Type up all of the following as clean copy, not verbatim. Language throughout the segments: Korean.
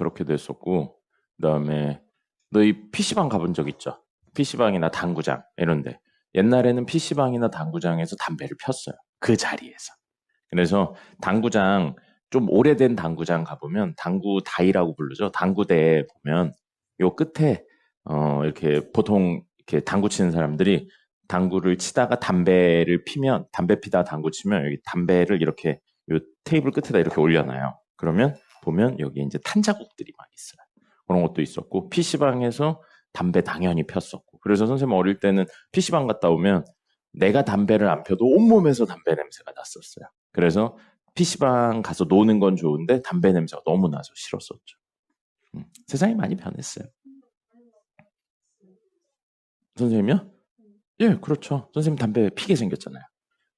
그렇게 됐었고, 그다음에 너희 PC방 가본 적 있죠? PC방이나 당구장 이런데 옛날에는 PC방이나 당구장에서 담배를 폈어요. 그 자리에서. 그래서 당구장 좀 오래된 당구장 가보면 당구 다이라고 부르죠. 당구대에 보면 요 끝에 이렇게 보통 이렇게 당구 치는 사람들이 당구를 치다가 담배를 피면 담배 피다 당구 치면 여기 담배를 이렇게 요 테이블 끝에다 이렇게 올려놔요. 그러면 보면 여기 이제 탄 자국들이 막 있어요. 그런 것도 있었고 PC방에서 담배 당연히 폈었고 그래서 선생님 어릴 때는 PC방 갔다 오면 내가 담배를 안 펴도 온몸에서 담배 냄새가 났었어요. 그래서 PC방 가서 노는 건 좋은데 담배 냄새가 너무 나서 싫었었죠. 세상이 많이 변했어요. 선생님이요? 예, 그렇죠. 선생님 담배 피게 생겼잖아요.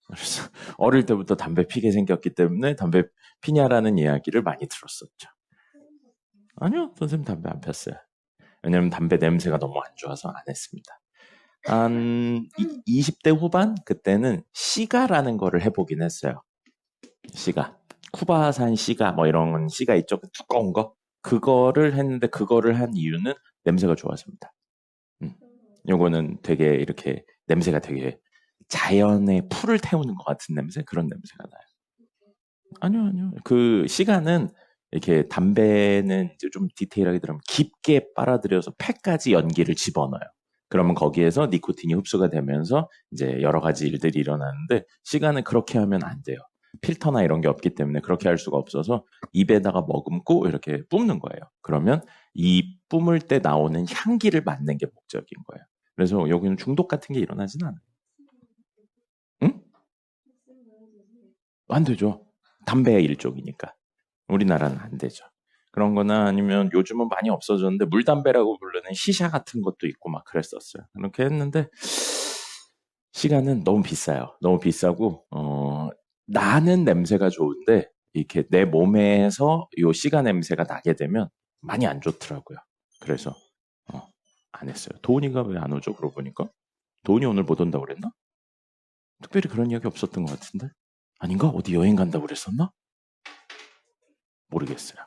그래서 어릴 때부터 담배 피게 생겼기 때문에 담배 피냐라는 이야기를 많이 들었었죠. 아니요, 선생님 담배 안 폈어요. 왜냐면 담배 냄새가 너무 안 좋아서 안 했습니다. 한 20대 후반? 그때는 시가라는 거를 해보긴 했어요. 시가. 쿠바산 시가 뭐 이런 시가 있죠. 그 두꺼운 거. 그거를 했는데 그거를 한 이유는 냄새가 좋아서입니다. 요거는 되게 이렇게 냄새가 되게 자연의 풀을 태우는 것 같은 냄새? 그런 냄새가 나요. 아니요, 아니요. 그 시가는 이렇게 담배는 이제 좀 디테일하게 들으면 깊게 빨아들여서 폐까지 연기를 집어넣어요. 그러면 거기에서 니코틴이 흡수가 되면서 이제 여러 가지 일들이 일어나는데 시가는 그렇게 하면 안 돼요. 필터나 이런 게 없기 때문에 그렇게 할 수가 없어서 입에다가 머금고 이렇게 뿜는 거예요. 그러면 이 뿜을 때 나오는 향기를 맡는 게 목적인 거예요. 그래서 여기는 중독 같은 게 일어나진 않아요. 응? 안 되죠. 담배의 일종이니까. 우리나라는 안 되죠. 그런 거나 아니면 요즘은 많이 없어졌는데 물담배라고 부르는 시샤 같은 것도 있고 막 그랬었어요. 그렇게 했는데 시간은 너무 비싸요. 너무 비싸고 나는 냄새가 좋은데 이렇게 내 몸에서 요 시가 냄새가 나게 되면 많이 안 좋더라고요. 그래서 안 했어요. 도훈이가 왜 안 오죠? 그러고 보니까 도훈이 오늘 못 온다고 그랬나? 특별히 그런 이야기 없었던 것 같은데 아닌가? 어디 여행 간다고 그랬었나? 모르겠어요.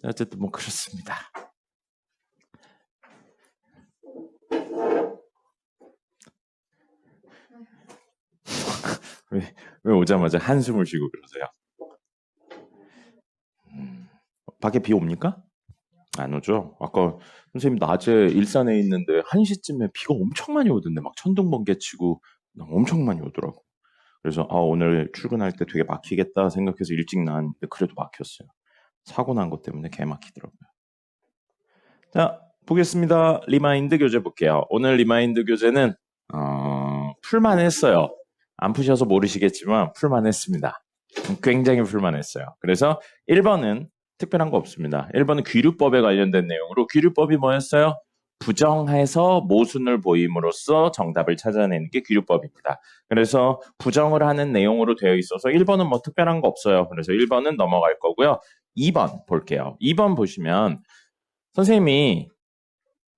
어쨌든 뭐 그렇습니다. 왜 오자마자 한숨을 쉬고 그러세요? 밖에 비 옵니까? 안 오죠? 아까 선생님 낮에 일산에 있는데 1시쯤에 비가 엄청 많이 오던데 막 천둥 번개 치고 엄청 많이 오더라고. 그래서 오늘 출근할 때 되게 막히겠다 생각해서 일찍 나왔는데 그래도 막혔어요. 사고 난 것 때문에 개 막히더라고요. 자, 보겠습니다. 리마인드 교재 볼게요. 오늘 리마인드 교재는 풀만 했어요. 안 푸셔서 모르시겠지만 풀만 했습니다. 굉장히 풀만 했어요. 그래서 1번은 특별한 거 없습니다. 1번은 귀류법에 관련된 내용으로 귀류법이 뭐였어요? 부정해서 모순을 보임으로써 정답을 찾아내는 게 귀류법입니다. 그래서 부정을 하는 내용으로 되어 있어서 1번은 뭐 특별한 거 없어요. 그래서 1번은 넘어갈 거고요. 2번 볼게요. 2번 보시면 선생님이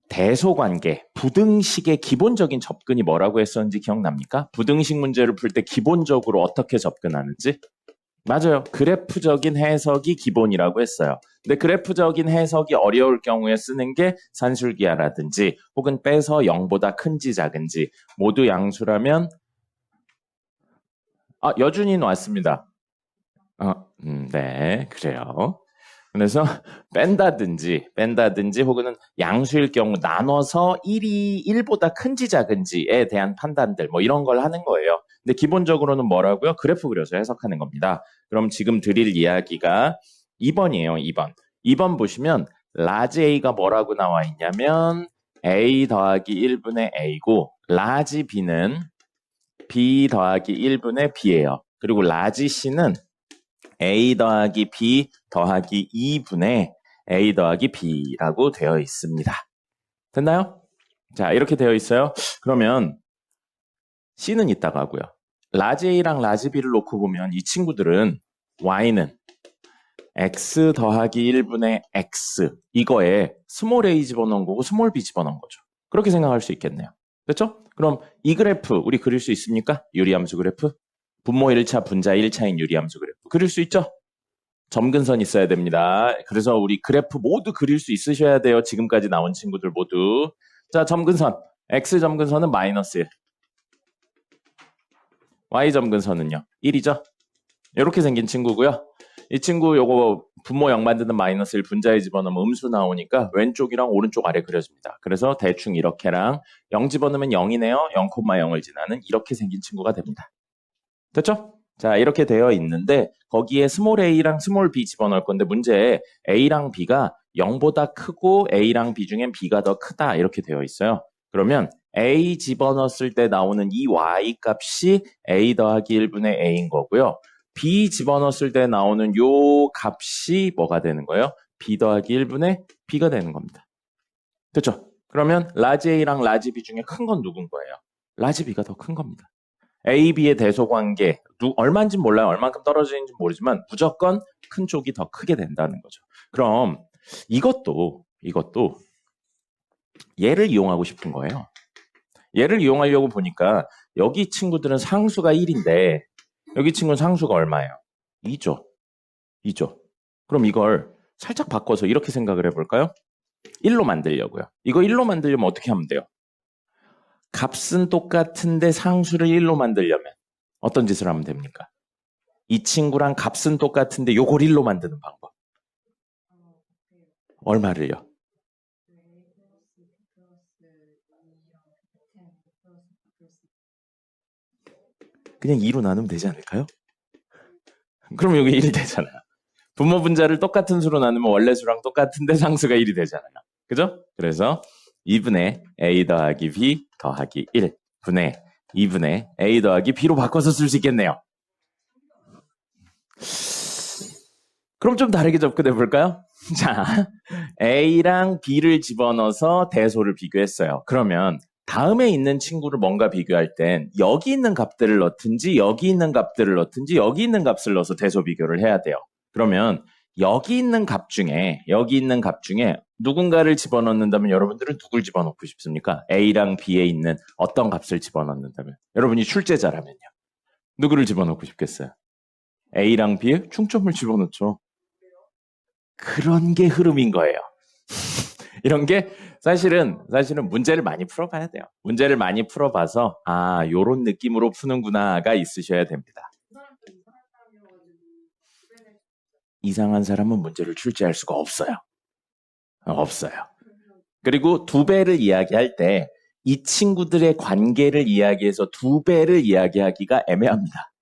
대소관계, 부등식의 기본적인 접근이 뭐라고 했었는지 기억납니까? 부등식 문제를 풀 때 기본적으로 어떻게 접근하는지? 맞아요. 그래프적인 해석이 기본이라고 했어요. 근데 그래프적인 해석이 어려울 경우에 쓰는 게 산술기하라든지 혹은 빼서 0보다 큰지 작은지 모두 양수라면 여준이는 왔습니다. 네, 그래요. 그래서 뺀다든지 혹은 양수일 경우 나눠서 1보다 큰지 작은지에 대한 판단들 뭐 이런 걸 하는 거예요. 근데 기본적으로는 뭐라고요? 그래프 그려서 해석하는 겁니다. 그럼 지금 드릴 이야기가 2번이에요. 2번. 2번 보시면 라지 A가 뭐라고 나와 있냐면 A 더하기 1분의 A고 라지 B는 B 더하기 1분의 B예요. 그리고 라지 C는 A 더하기 B 더하기 2분의 A 더하기 B라고 되어 있습니다. 됐나요? 자, 이렇게 되어 있어요. 그러면 C는 있다가 하고요. 라지 A랑 라지 B를 놓고 보면 이 친구들은 Y는 X 더하기 1분의 X 이거에 스몰 a 집어넣은 거고 스몰 b 집어넣은 거죠. 그렇게 생각할 수 있겠네요. 됐죠? 그럼 이 그래프 우리 그릴 수 있습니까? 유리함수 그래프? 분모 1차, 분자 1차인 유리함수 그래프. 그릴 수 있죠? 점근선 있어야 됩니다. 그래서 우리 그래프 모두 그릴 수 있으셔야 돼요. 지금까지 나온 친구들 모두. 자, 점근선. X 점근선은 마이너스 1. Y 점근선은요? 1이죠? 이렇게 생긴 친구고요. 이 친구 요거 분모 0 만드는 마이너스 1 분자에 집어넣으면 음수 나오니까 왼쪽이랑 오른쪽 아래 그려집니다. 그래서 대충 이렇게랑 0 집어넣으면 0이네요. 0,0을 지나는 이렇게 생긴 친구가 됩니다. 됐죠? 자, 이렇게 되어 있는데 거기에 스몰 a랑 스몰 b 집어넣을 건데 문제에 a랑 b가 0보다 크고 a랑 b 중엔 b가 더 크다 이렇게 되어 있어요. 그러면 a 집어넣었을 때 나오는 이 y 값이 a 더하기 1분의 a인 거고요. b 집어넣었을 때 나오는 요 값이 뭐가 되는 거예요? b 더하기 1분의 b가 되는 겁니다. 됐죠? 그러면 라지 a랑 라지 b 중에 큰 건 누군 거예요? 라지 b가 더 큰 겁니다. A, B의 대소관계, 얼마인지 몰라요. 얼만큼 떨어지는지 모르지만 무조건 큰 쪽이 더 크게 된다는 거죠. 그럼 이것도 얘를 이용하고 싶은 거예요. 얘를 이용하려고 보니까 여기 친구들은 상수가 1인데 여기 친구는 상수가 얼마예요? 2죠. 2죠. 그럼 이걸 살짝 바꿔서 이렇게 생각을 해볼까요? 1로 만들려고요. 이거 1로 만들려면 어떻게 하면 돼요? 값은 똑같은데 상수를 1로 만들려면 어떤 짓을 하면 됩니까? 이 친구랑 값은 똑같은데 요걸 1로 만드는 방법. 얼마를요? 그냥 2로 나누면 되지 않을까요? 그럼 여기 1이 되잖아요. 분모 분자를 똑같은 수로 나누면 원래 수랑 똑같은데 상수가 1이 되잖아요. 그죠? 그래서 2분의 a 더하기 b 더하기 1 분의 2분의 a 더하기 b로 바꿔서 쓸 수 있겠네요. 그럼 좀 다르게 접근해 볼까요? 자, A랑 B를 집어넣어서 대소를 비교했어요. 그러면 다음에 있는 친구를 뭔가 비교할 땐 여기 있는 값들을 넣든지 여기 있는 값들을 넣든지 여기 있는 값을 넣어서 대소 비교를 해야 돼요. 그러면 여기 있는 값 중에 누군가를 집어넣는다면 여러분들은 누굴 집어넣고 싶습니까? A랑 B에 있는 어떤 값을 집어넣는다면 여러분이 출제자라면요. 누구를 집어넣고 싶겠어요? A랑 B에 충점을 집어넣죠. 그런 게 흐름인 거예요. 이런 게 사실은 문제를 많이 풀어봐야 돼요. 문제를 많이 풀어봐서 요런 느낌으로 푸는구나가 있으셔야 됩니다. 이상한 사람은 문제를 출제할 수가 없어요. 없어요. 그리고 2배를 이야기할 때 이 친구들의 관계를 이야기해서 2배를 이야기하기가 애매합니다.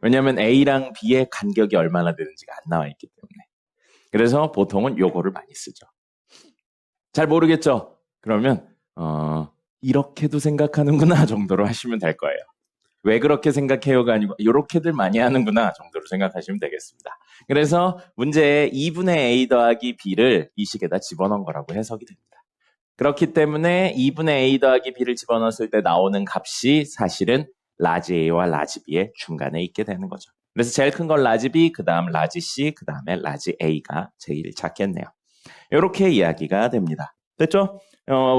왜냐하면 A랑 B의 간격이 얼마나 되는지가 안 나와 있기 때문에. 그래서 보통은 요거를 많이 쓰죠. 잘 모르겠죠? 그러면 이렇게도 생각하는구나 정도로 하시면 될 거예요. 왜 그렇게 생각해요가 아니고 이렇게들 많이 하는구나 정도로 생각하시면 되겠습니다. 그래서 문제에 2분의 a 더하기 b를 이 식에다 집어넣은 거라고 해석이 됩니다. 그렇기 때문에 2분의 a 더하기 b를 집어넣었을 때 나오는 값이 사실은 라지 a와 라지 b의 중간에 있게 되는 거죠. 그래서 제일 큰 건 라지 b, 그 다음 라지 c, 그 다음에 라지 a가 제일 작겠네요. 이렇게 이야기가 됩니다. 됐죠?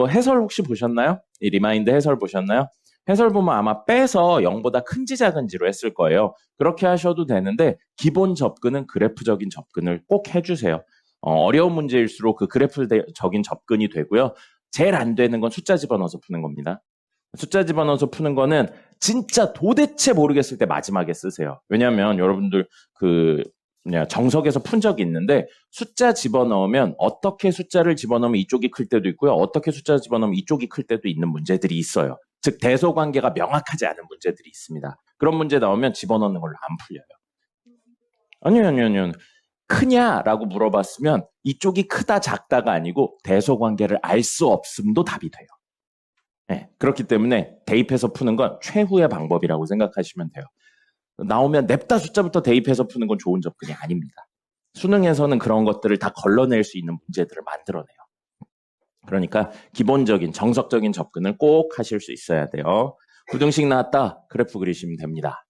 해설 혹시 보셨나요? 이 리마인드 해설 보셨나요? 해설 보면 아마 빼서 0보다 큰지 작은지로 했을 거예요. 그렇게 하셔도 되는데 기본 접근은 그래프적인 접근을 꼭 해주세요. 어려운 문제일수록 그 그래프적인 접근이 되고요. 제일 안 되는 건 숫자 집어넣어서 푸는 겁니다. 숫자 집어넣어서 푸는 거는 진짜 도대체 모르겠을 때 마지막에 쓰세요. 왜냐하면 여러분들 정석에서 푼 적이 있는데 숫자 집어넣으면 어떻게 숫자를 집어넣으면 이쪽이 클 때도 있고요. 어떻게 숫자 집어넣으면 이쪽이 클 때도 있는 문제들이 있어요. 즉 대소관계가 명확하지 않은 문제들이 있습니다. 그런 문제 나오면 집어넣는 걸로 안 풀려요. 아니요. 크냐라고 물어봤으면 이쪽이 크다 작다가 아니고 대소관계를 알 수 없음도 답이 돼요. 네, 그렇기 때문에 대입해서 푸는 건 최후의 방법이라고 생각하시면 돼요. 나오면 냅다 숫자부터 대입해서 푸는 건 좋은 접근이 아닙니다. 수능에서는 그런 것들을 다 걸러낼 수 있는 문제들을 만들어내요. 그러니까 기본적인 정석적인 접근을 꼭 하실 수 있어야 돼요. 부등식 나왔다. 그래프 그리시면 됩니다.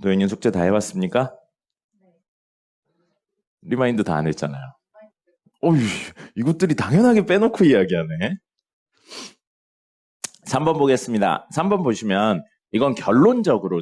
노현이 숙제 다 해봤습니까? 리마인드 다 안 했잖아요. 어휴, 이것들이 당연하게 빼놓고 이야기하네. 3번 보겠습니다. 3번 보시면 이건 결론적으로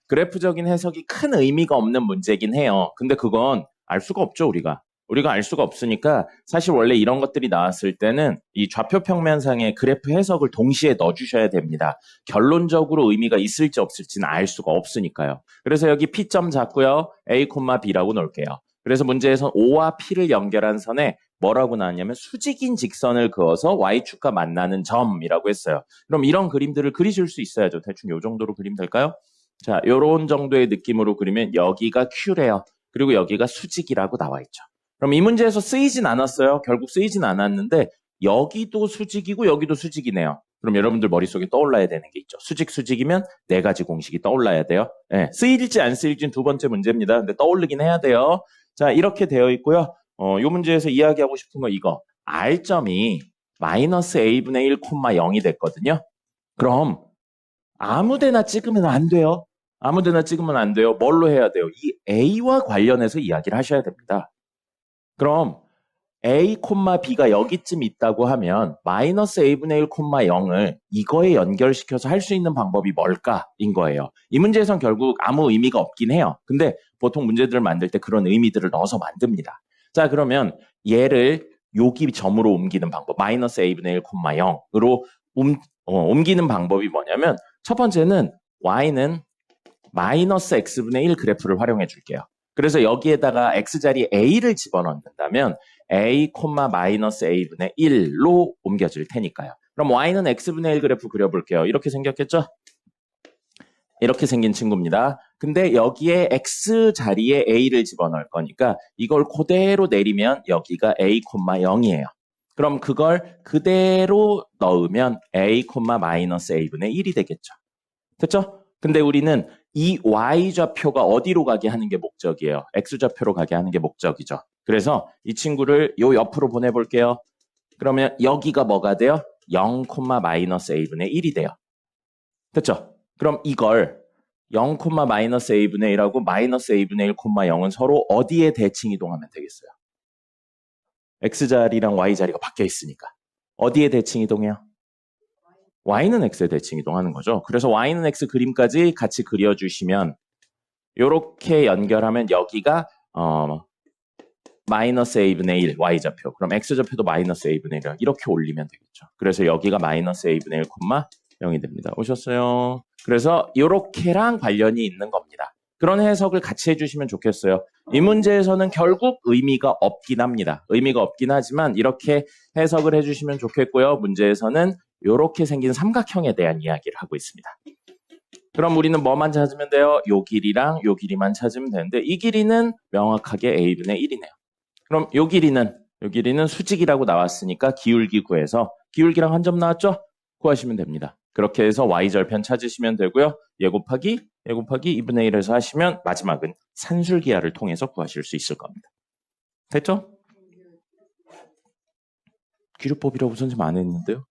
그래프적인 해석이 큰 의미가 없는 문제긴 해요. 근데 그건 알 수가 없죠, 우리가. 우리가 알 수가 없으니까 사실 원래 이런 것들이 나왔을 때는 이 좌표 평면상의 그래프 해석을 동시에 넣어주셔야 됩니다. 결론적으로 의미가 있을지 없을지는 알 수가 없으니까요. 그래서 여기 P점 잡고요. A, B라고 놓을게요. 그래서 문제에서 O와 P를 연결한 선에 뭐라고 나왔냐면 수직인 직선을 그어서 Y축과 만나는 점이라고 했어요. 그럼 이런 그림들을 그리실 수 있어야죠. 대충 이 정도로 그리면 될까요? 자, 이런 정도의 느낌으로 그리면 여기가 Q래요. 그리고 여기가 수직이라고 나와 있죠. 그럼 이 문제에서 쓰이진 않았어요. 결국 쓰이진 않았는데 여기도 수직이고 여기도 수직이네요. 그럼 여러분들 머릿속에 떠올라야 되는 게 있죠. 수직이면 네 가지 공식이 떠올라야 돼요. 네, 쓰일지 안 쓰일지는 두 번째 문제입니다. 근데 떠올리긴 해야 돼요. 자, 이렇게 되어 있고요. 이 문제에서 이야기하고 싶은 거 이거. R점이 마이너스 A분의 1, 0이 됐거든요. 그럼 아무데나 찍으면 안 돼요. 아무데나 찍으면 안 돼요. 뭘로 해야 돼요? 이 A와 관련해서 이야기를 하셔야 됩니다. 그럼 A, B가 여기쯤 있다고 하면 마이너스 A분의 1, 0을 이거에 연결시켜서 할 수 있는 방법이 뭘까인 거예요. 이 문제에선 결국 아무 의미가 없긴 해요. 근데 보통 문제들을 만들 때 그런 의미들을 넣어서 만듭니다. 자, 그러면 얘를 여기 점으로 옮기는 방법, 마이너스 A분의 1, 0으로 옮기는 방법이 뭐냐면 첫 번째는 Y는 마이너스 X분의 1 그래프를 활용해 줄게요. 그래서 여기에다가 X자리에 A를 집어넣는다면 A, 마이너스 A분의 1로 옮겨질 테니까요. 그럼 Y는 X분의 1 그래프 그려볼게요. 이렇게 생겼겠죠? 이렇게 생긴 친구입니다. 근데 여기에 X자리에 A를 집어넣을 거니까 이걸 그대로 내리면 여기가 A, 0이에요. 그럼 그걸 그대로 넣으면 A, 마이너스 A분의 1이 되겠죠. 됐죠? 근데 우리는 이 Y좌표가 어디로 가게 하는 게 목적이에요. X좌표로 가게 하는 게 목적이죠. 그래서 이 친구를 요 옆으로 보내볼게요. 그러면 여기가 뭐가 돼요? 0, 마이너스 A분의 1이 돼요. 됐죠? 그럼 이걸 0, 마이너스 A분의 1하고 마이너스 A분의 1, 0은 서로 어디에 대칭 이동하면 되겠어요? X자리랑 Y자리가 바뀌어 있으니까. 어디에 대칭 이동해요? Y는 X에 대칭 이동하는 거죠. 그래서 Y는 X 그림까지 같이 그려주시면 이렇게 연결하면 여기가 마이너스 A분의 1 Y좌표. 그럼 X좌표도 마이너스 A분의 1 이렇게 올리면 되겠죠. 그래서 여기가 마이너스 A분의 1, 0이 됩니다. 오셨어요? 그래서 이렇게랑 관련이 있는 겁니다. 그런 해석을 같이 해주시면 좋겠어요. 이 문제에서는 결국 의미가 없긴 합니다. 의미가 없긴 하지만 이렇게 해석을 해주시면 좋겠고요. 문제에서는 이렇게 생긴 삼각형에 대한 이야기를 하고 있습니다. 그럼 우리는 뭐만 찾으면 돼요? 요 길이랑 요 길이만 찾으면 되는데 이 길이는 명확하게 A분의 1이네요. 그럼 요 길이는 수직이라고 나왔으니까 기울기 구해서 기울기랑 한 점 나왔죠? 구하시면 됩니다. 그렇게 해서 Y절편 찾으시면 되고요. 얘 곱하기 2분의 1에서 하시면 마지막은 산술기하를 통해서 구하실 수 있을 겁니다. 됐죠? 기류법이라고 선생님 안 했는데요?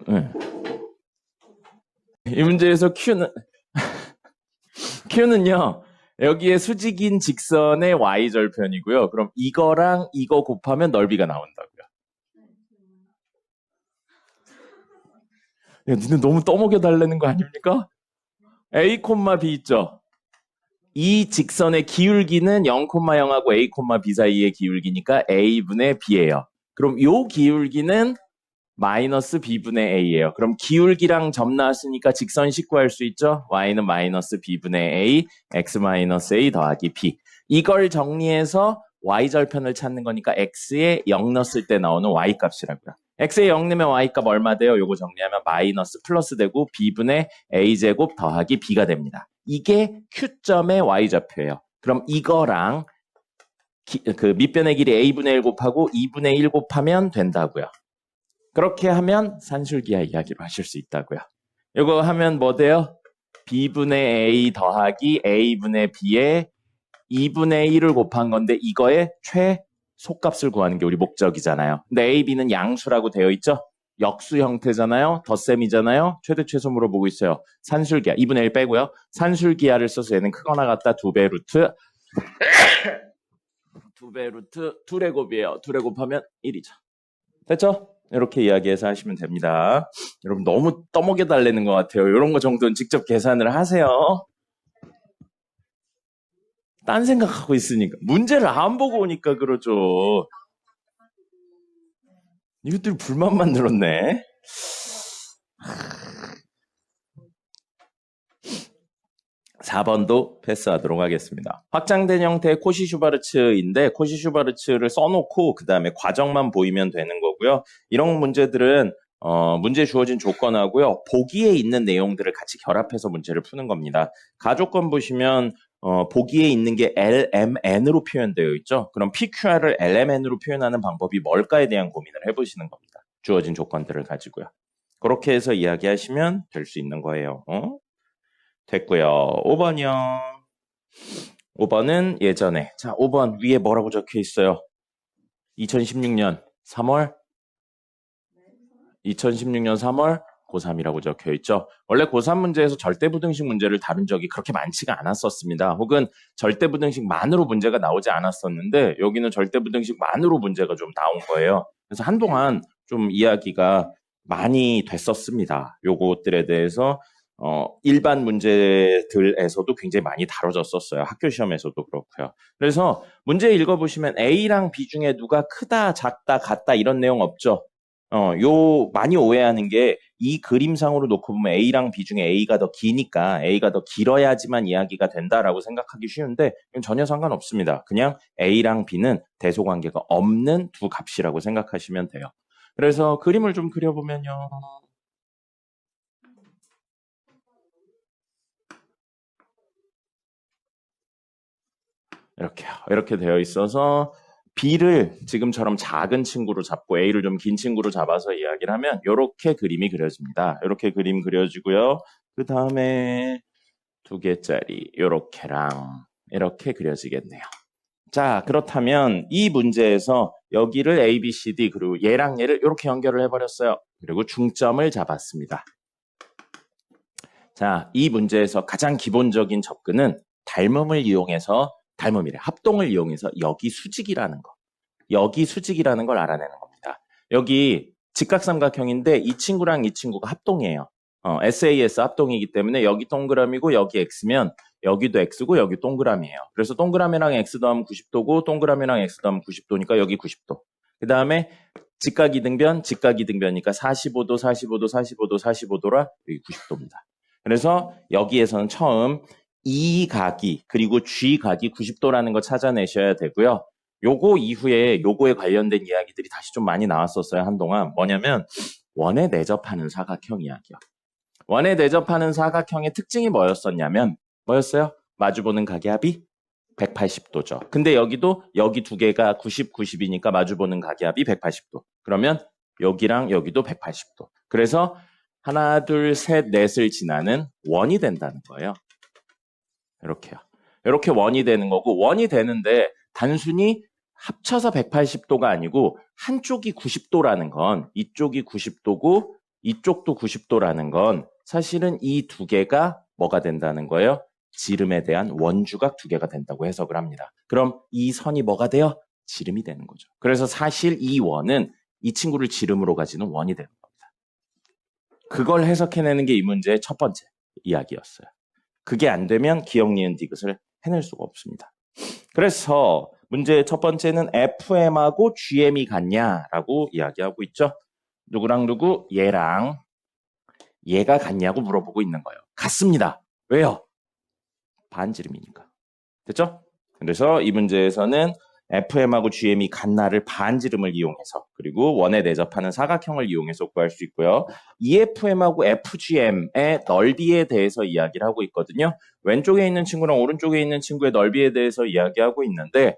네. 이 문제에서 Q는요. 여기에 수직인 직선의 Y절편이고요. 그럼 이거랑 이거 곱하면 넓이가 나온다고요. 야, 니네 너무 떠먹여 달라는 거 아닙니까? A, B 있죠? 이 직선의 기울기는 0, 0하고 A, B 사이의 기울기니까 A분의 B예요. 그럼 요 기울기는 마이너스 B분의 A예요. 그럼 기울기랑 점 나왔으니까 직선식 구할 수 있죠? Y는 마이너스 B분의 A, X 마이너스 A 더하기 B. 이걸 정리해서 Y절편을 찾는 거니까 X에 0 넣었을 때 나오는 Y값이라고요. X에 0 넣으면 Y값 얼마 돼요? 요거 정리하면 마이너스 플러스 되고 B분의 A제곱 더하기 B가 됩니다. 이게 Q점의 Y좌표예요. 그럼 이거랑 그 밑변의 길이 A분의 1 곱하고 2분의 1 곱하면 된다고요. 그렇게 하면 산술기하 이야기로 하실 수 있다고요. 이거 하면 뭐 돼요? B분의 A 더하기 A분의 B에 2분의 1을 곱한 건데 이거의 최소값을 구하는 게 우리 목적이잖아요. 근데 A, B는 양수라고 되어 있죠? 역수 형태잖아요. 덧셈이잖아요. 최대 최소 물어보고 있어요. 산술기하 2분의 1 빼고요. 산술기하를 써서 얘는 크거나 같다 2배 루트 2배 루트 2의 곱이에요. 2의 곱하면 1이죠. 됐죠? 이렇게 이야기해서 하시면 됩니다. 여러분 너무 떠먹여 달라는 것 같아요. 이런 거 정도는 직접 계산을 하세요. 딴 생각하고 있으니까. 문제를 안 보고 오니까 그러죠. 이것들이 불만 만들었네. 4번도 패스하도록 하겠습니다. 확장된 형태의 코시-슈바르츠인데 코시-슈바르츠를 써놓고 그 다음에 과정만 보이면 되는 거고요. 이런 문제들은 문제 주어진 조건하고요. 보기에 있는 내용들을 같이 결합해서 문제를 푸는 겁니다. 가조건 보시면 보기에 있는 게 LMN으로 표현되어 있죠. 그럼 PQR을 LMN으로 표현하는 방법이 뭘까에 대한 고민을 해보시는 겁니다. 주어진 조건들을 가지고요. 그렇게 해서 이야기하시면 될 수 있는 거예요. 됐고요. 5번이요. 5번은 예전에. 자, 5번 위에 뭐라고 적혀 있어요? 2016년 3월? 2016년 3월 고3이라고 적혀 있죠. 원래 고3 문제에서 절대부등식 문제를 다룬 적이 그렇게 많지가 않았었습니다. 혹은 절대부등식만으로 문제가 나오지 않았었는데 여기는 절대부등식만으로 문제가 좀 나온 거예요. 그래서 한동안 좀 이야기가 많이 됐었습니다. 요것들에 대해서 일반 문제들에서도 굉장히 많이 다뤄졌었어요. 학교 시험에서도 그렇고요. 그래서 문제 읽어보시면 A랑 B 중에 누가 크다, 작다, 같다 이런 내용 없죠. 많이 오해하는 게 이 그림상으로 놓고 보면 A랑 B 중에 A가 더 기니까 A가 더 길어야지만 이야기가 된다라고 생각하기 쉬운데 이건 전혀 상관없습니다. 그냥 A랑 B는 대소관계가 없는 두 값이라고 생각하시면 돼요. 그래서 그림을 좀 그려보면요. 이렇게요. 이렇게 되어 있어서 B를 지금처럼 작은 친구로 잡고 A를 좀 긴 친구로 잡아서 이야기를 하면 이렇게 그림이 그려집니다. 이렇게 그림 그려지고요. 그 다음에 2개짜리 이렇게랑 이렇게 그려지겠네요. 자, 그렇다면 이 문제에서 여기를 A, B, C, D 그리고 얘랑 얘를 이렇게 연결을 해버렸어요. 그리고 중점을 잡았습니다. 자, 이 문제에서 가장 기본적인 접근은 닮음을 이용해서 합동을 이용해서 여기 수직이라는 걸 알아내는 겁니다. 여기 직각삼각형인데 이 친구랑 이 친구가 합동이에요. SAS 합동이기 때문에 여기 동그라미고 여기 X면 여기도 X고 여기 동그라미예요. 그래서 동그라미랑 X 더하면 90도고 동그라미랑 X 더하면 90도니까 여기 90도. 그 다음에 직각이등변이니까 45도, 45도, 45도, 45도라 여기 90도입니다. 그래서 여기에서는 처음 이 각이 그리고 G 각이 90도라는 거 찾아내셔야 되고요. 요거 이후에 요거에 관련된 이야기들이 다시 좀 많이 나왔었어요. 한동안. 뭐냐면 원에 내접하는 사각형 이야기요. 원에 내접하는 사각형의 특징이 뭐였었냐면 뭐였어요? 마주보는 각의 합이 180도죠. 근데 여기도 여기 두 개가 90, 90이니까 마주보는 각의 합이 180도. 그러면 여기랑 여기도 180도. 그래서 하나, 둘, 셋, 넷을 지나는 원이 된다는 거예요. 이렇게요. 이렇게 원이 되는 거고 원이 되는데 단순히 합쳐서 180도가 아니고 한쪽이 90도라는 건 이쪽이 90도고 이쪽도 90도라는 건 사실은 이 두 개가 뭐가 된다는 거예요? 지름에 대한 원주각 두 개가 된다고 해석을 합니다. 그럼 이 선이 뭐가 돼요? 지름이 되는 거죠. 그래서 사실 이 원은 이 친구를 지름으로 가지는 원이 되는 겁니다. 그걸 해석해내는 게 이 문제의 첫 번째 이야기였어요. 그게 안 되면 기억, 니은, 디귿을 해낼 수가 없습니다. 그래서 문제의 첫 번째는 FM하고 GM이 같냐라고 이야기하고 있죠. 누구랑 누구? 얘랑 얘가 같냐고 물어보고 있는 거예요. 같습니다. 왜요? 반지름이니까. 됐죠? 그래서 이 문제에서는 FM하고 GM이 같나를 반지름을 이용해서 그리고 원에 내접하는 사각형을 이용해서 구할 수 있고요. EFM하고 FGM의 넓이에 대해서 이야기를 하고 있거든요. 왼쪽에 있는 친구랑 오른쪽에 있는 친구의 넓이에 대해서 이야기하고 있는데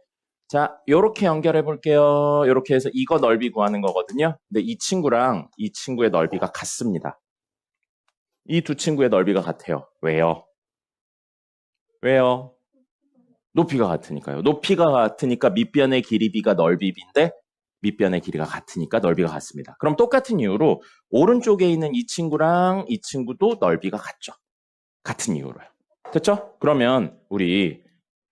자, 요렇게 연결해 볼게요. 요렇게 해서 이거 넓이 구하는 거거든요. 근데 이 친구랑 이 친구의 넓이가 같습니다. 이 두 친구의 넓이가 같아요. 왜요? 왜요? 높이가 같으니까요. 높이가 같으니까 밑변의 길이 b가 넓이 b인데 밑변의 길이가 같으니까 넓이가 같습니다. 그럼 똑같은 이유로 오른쪽에 있는 이 친구랑 이 친구도 넓이가 같죠. 같은 이유로요. 됐죠? 그러면 우리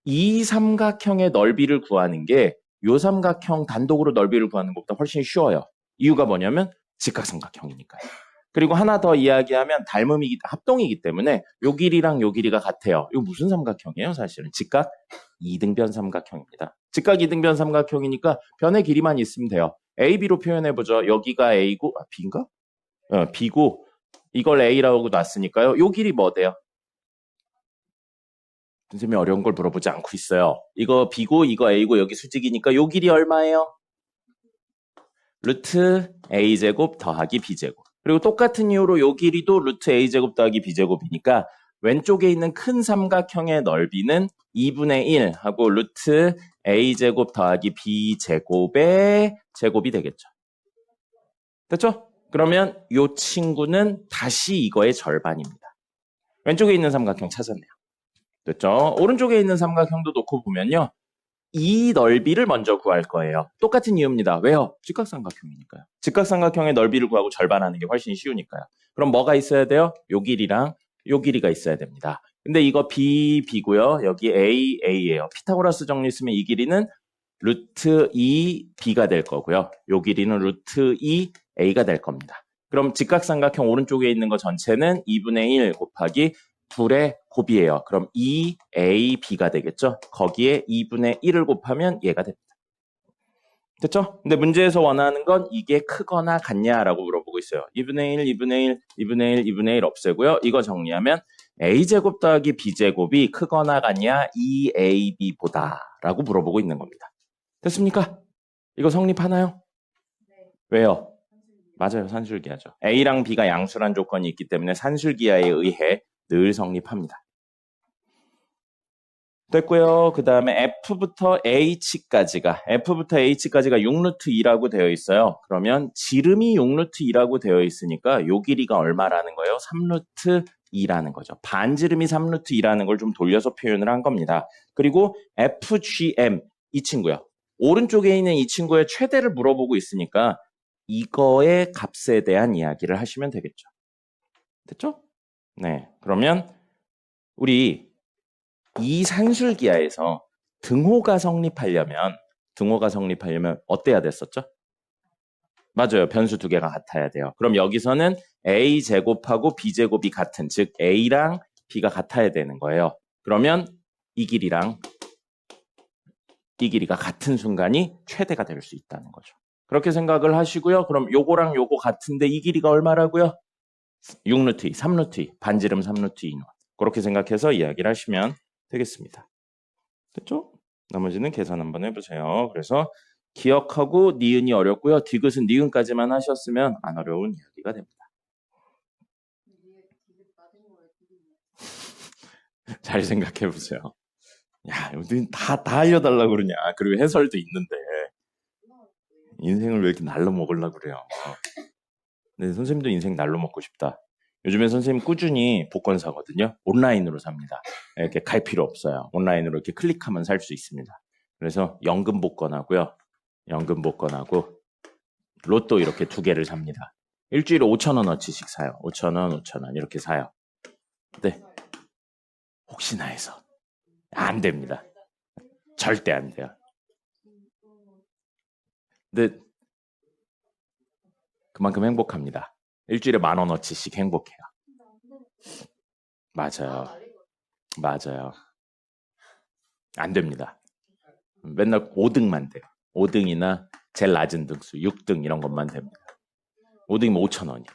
이 삼각형의 넓이를 구하는 게 이 삼각형 단독으로 넓이를 구하는 것보다 훨씬 쉬워요. 이유가 뭐냐면 직각삼각형이니까요. 그리고 하나 더 이야기하면 합동이기 때문에 요 길이랑 요 길이가 같아요. 이거 무슨 삼각형이에요? 사실은 직각 이등변 삼각형입니다. 직각 이등변 삼각형이니까 변의 길이만 있으면 돼요. A, B로 표현해보죠. 여기가 A고, B인가? B고 이걸 A라고 놨으니까요. 요 길이 뭐 돼요? 선생님이 어려운 걸 물어보지 않고 있어요. 이거 B고 이거 A고 여기 수직이니까 요 길이 얼마예요? 루트 A제곱 더하기 B제곱. 그리고 똑같은 이유로 요 길이도 루트 A제곱 더하기 B제곱이니까 왼쪽에 있는 큰 삼각형의 넓이는 2분의 1 하고 루트 A제곱 더하기 B제곱의 제곱이 되겠죠. 됐죠? 그러면 요 친구는 다시 이거의 절반입니다. 왼쪽에 있는 삼각형 찾았네요. 됐죠? 오른쪽에 있는 삼각형도 놓고 보면요. 이 넓이를 먼저 구할 거예요. 똑같은 이유입니다. 왜요? 직각삼각형이니까요. 직각삼각형의 넓이를 구하고 절반하는 게 훨씬 쉬우니까요. 그럼 뭐가 있어야 돼요? 요 길이랑 요 길이가 있어야 됩니다. 근데 이거 B고요. 여기 A예요. 피타고라스 정리 쓰면 이 길이는 루트 2B가 될 거고요. 요 길이는 루트 2A가 될 겁니다. 그럼 직각삼각형 오른쪽에 있는 거 전체는 2분의 1 곱하기 둘의 곱이에요. 그럼 2AB가 되겠죠? 거기에 2분의 1을 곱하면 얘가 됩니다. 됐죠? 근데 문제에서 원하는 건 이게 크거나 같냐라고 물어보고 있어요. 2분의 1, 2분의 1, 2분의 1, 2분의 1 없애고요. 이거 정리하면 A제곱 더하기 B제곱이 크거나 같냐 2AB보다 라고 물어보고 있는 겁니다. 됐습니까? 이거 성립하나요? 네. 왜요? 맞아요. 산술기하죠. A랑 B가 양수란 조건이 있기 때문에 산술기하에 의해 늘 성립합니다. 됐고요. 그 다음에 F부터 H까지가 6루트 2라고 되어 있어요. 그러면 지름이 6루트 2라고 되어 있으니까 요 길이가 얼마라는 거예요? 3루트 2라는 거죠. 반지름이 3루트 2라는 걸 좀 돌려서 표현을 한 겁니다. 그리고 FGM 이 친구요. 오른쪽에 있는 이 친구의 최대를 물어보고 있으니까 이거의 값에 대한 이야기를 하시면 되겠죠. 됐죠? 네. 그러면 우리 이 산술기하에서 등호가 성립하려면 어때야 됐었죠? 맞아요. 변수 두 개가 같아야 돼요. 그럼 여기서는 A제곱하고 B제곱이 같은, 즉 A랑 B가 같아야 되는 거예요. 그러면 이 길이랑 이 길이가 같은 순간이 최대가 될 수 있다는 거죠. 그렇게 생각을 하시고요. 그럼 요거랑 요거 같은데 이 길이가 얼마라고요? 6루트 2, 3루트 2, 반지름 3루트 2. 그렇게 생각해서 이야기를 하시면 되겠습니다. 됐죠? 나머지는 계산 한번 해보세요. 그래서 기억하고 니은이 어렵고요. 디귿은 니은까지만 하셨으면 안 어려운 이야기가 됩니다. 잘 생각해 보세요. 야, 여기 다 알려달라고 그러냐. 그리고 해설도 있는데 인생을 왜 이렇게 날로 먹으려고 그래요. 네, 선생님도 인생 날로 먹고 싶다. 요즘에 선생님 꾸준히 복권 사거든요. 온라인으로 삽니다. 이렇게 갈 필요 없어요. 온라인으로 이렇게 클릭하면 살 수 있습니다. 그래서 연금 복권하고요. 로또 이렇게 두 개를 삽니다. 일주일에 5,000원어치씩 사요. 5,000원, 5,000원 이렇게 사요. 네. 혹시나 해서. 안 됩니다. 절대 안 돼요. 근데 그만큼 행복합니다. 일주일에 10,000원어치씩 행복해요. 맞아요. 안 됩니다. 맨날 5등만 돼요. 5등이나 제일 낮은 등수 6등 이런 것만 됩니다. 5등이면 5,000원이에요.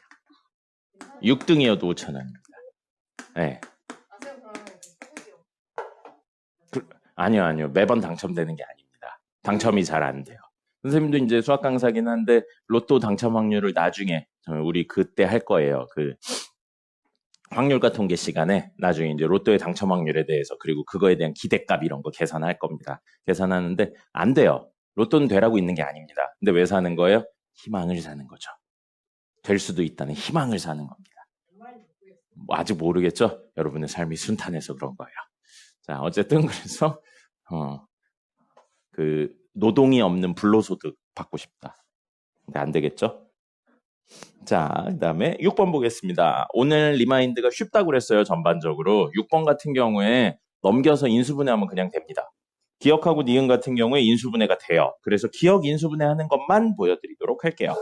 6등이어도 5,000원입니다. 네. 아니요. 매번 당첨되는 게 아닙니다. 당첨이 잘 안 돼요. 선생님도 이제 수학 강사긴 한데 로또 당첨 확률을 나중에 우리 그때 할 거예요. 그 확률과 통계 시간에 나중에 이제 로또의 당첨 확률에 대해서 그리고 그거에 대한 기대값 이런 거 계산할 겁니다. 계산하는데 안 돼요. 로또는 되라고 있는 게 아닙니다. 근데 왜 사는 거예요? 희망을 사는 거죠. 될 수도 있다는 희망을 사는 겁니다. 뭐 아직 모르겠죠? 여러분의 삶이 순탄해서 그런 거예요. 자, 어쨌든 그래서 그 노동이 없는 불로소득 받고 싶다. 근데 안 되겠죠? 자, 그 다음에 6번 보겠습니다. 오늘 리마인드가 쉽다고 그랬어요. 전반적으로. 6번 같은 경우에 넘겨서 인수분해하면 그냥 됩니다. 기억하고 니은 같은 경우에 인수분해가 돼요. 그래서 기억 인수분해하는 것만 보여드리도록 할게요.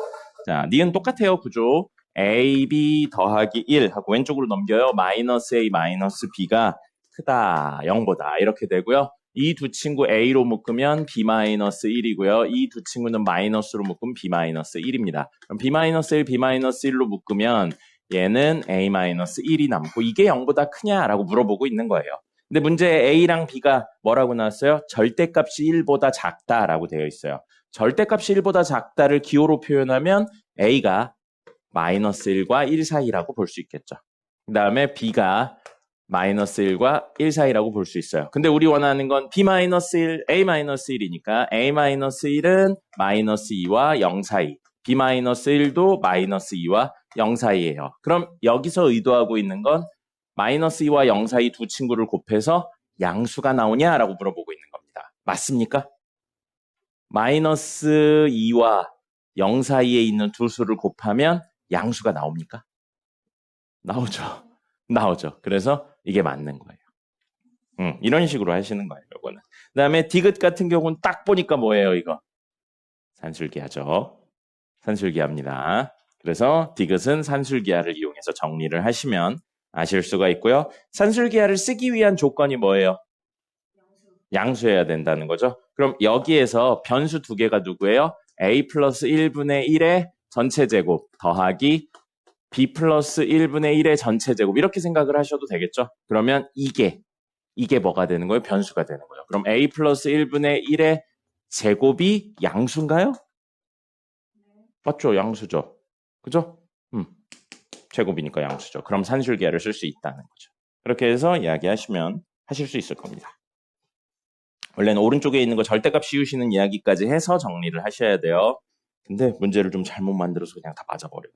자, 니은 똑같아요, 구조. AB 더하기 1 하고 왼쪽으로 넘겨요. 마이너스 A 마이너스 B가 크다, 0보다 이렇게 되고요. 이 두 친구 A로 묶으면 B 마이너스 1이고요. 이 두 친구는 마이너스로 묶으면 B 마이너스 1입니다. 그럼 B 마이너스 1, B 마이너스 1로 묶으면 얘는 A 마이너스 1이 남고 이게 0보다 크냐라고 물어보고 있는 거예요. 근데 문제에 A랑 B가 뭐라고 나왔어요? 절대값이 1보다 작다라고 되어 있어요. 절대값이 1보다 작다를 기호로 표현하면 A가 마이너스 1과 1 사이라고 볼 수 있겠죠. 그 다음에 B가 마이너스 1과 1 사이라고 볼 수 있어요. 근데 우리 원하는 건 B 마이너스 1, A 마이너스 1이니까 A 마이너스 1은 마이너스 2와 0 사이, B 마이너스 1도 마이너스 2와 0 사이예요. 그럼 여기서 의도하고 있는 건 마이너스 2와 0 사이 두 친구를 곱해서 양수가 나오냐라고 물어보고 있는 겁니다. 맞습니까? 마이너스 2와 0 사이에 있는 두 수를 곱하면 양수가 나옵니까? 나오죠. 나오죠. 그래서 이게 맞는 거예요. 이런 식으로 하시는 거예요, 요거는. 그 다음에 디귿 같은 경우는 딱 보니까 뭐예요, 이거? 산술기하죠. 산술기합니다. 그래서 디귿은 산술기하를 이용해서 정리를 하시면 아실 수가 있고요. 산술기하를 쓰기 위한 조건이 뭐예요? 양수해야 된다는 거죠. 그럼 여기에서 변수 두 개가 누구예요? A 플러스 1분의 1의 전체 제곱 더하기 B 플러스 1분의 1의 전체 제곱 이렇게 생각을 하셔도 되겠죠. 그러면 이게 뭐가 되는 거예요? 변수가 되는 거예요. 그럼 A 플러스 1분의 1의 제곱이 양수인가요? 맞죠? 양수죠. 그죠? 제곱이니까 양수죠. 그럼 산술기하를 쓸 수 있다는 거죠. 그렇게 해서 이야기하시면 하실 수 있을 겁니다. 원래는 오른쪽에 있는 거 절대값 씌우시는 이야기까지 해서 정리를 하셔야 돼요. 근데 문제를 좀 잘못 만들어서 그냥 다 맞아버려요.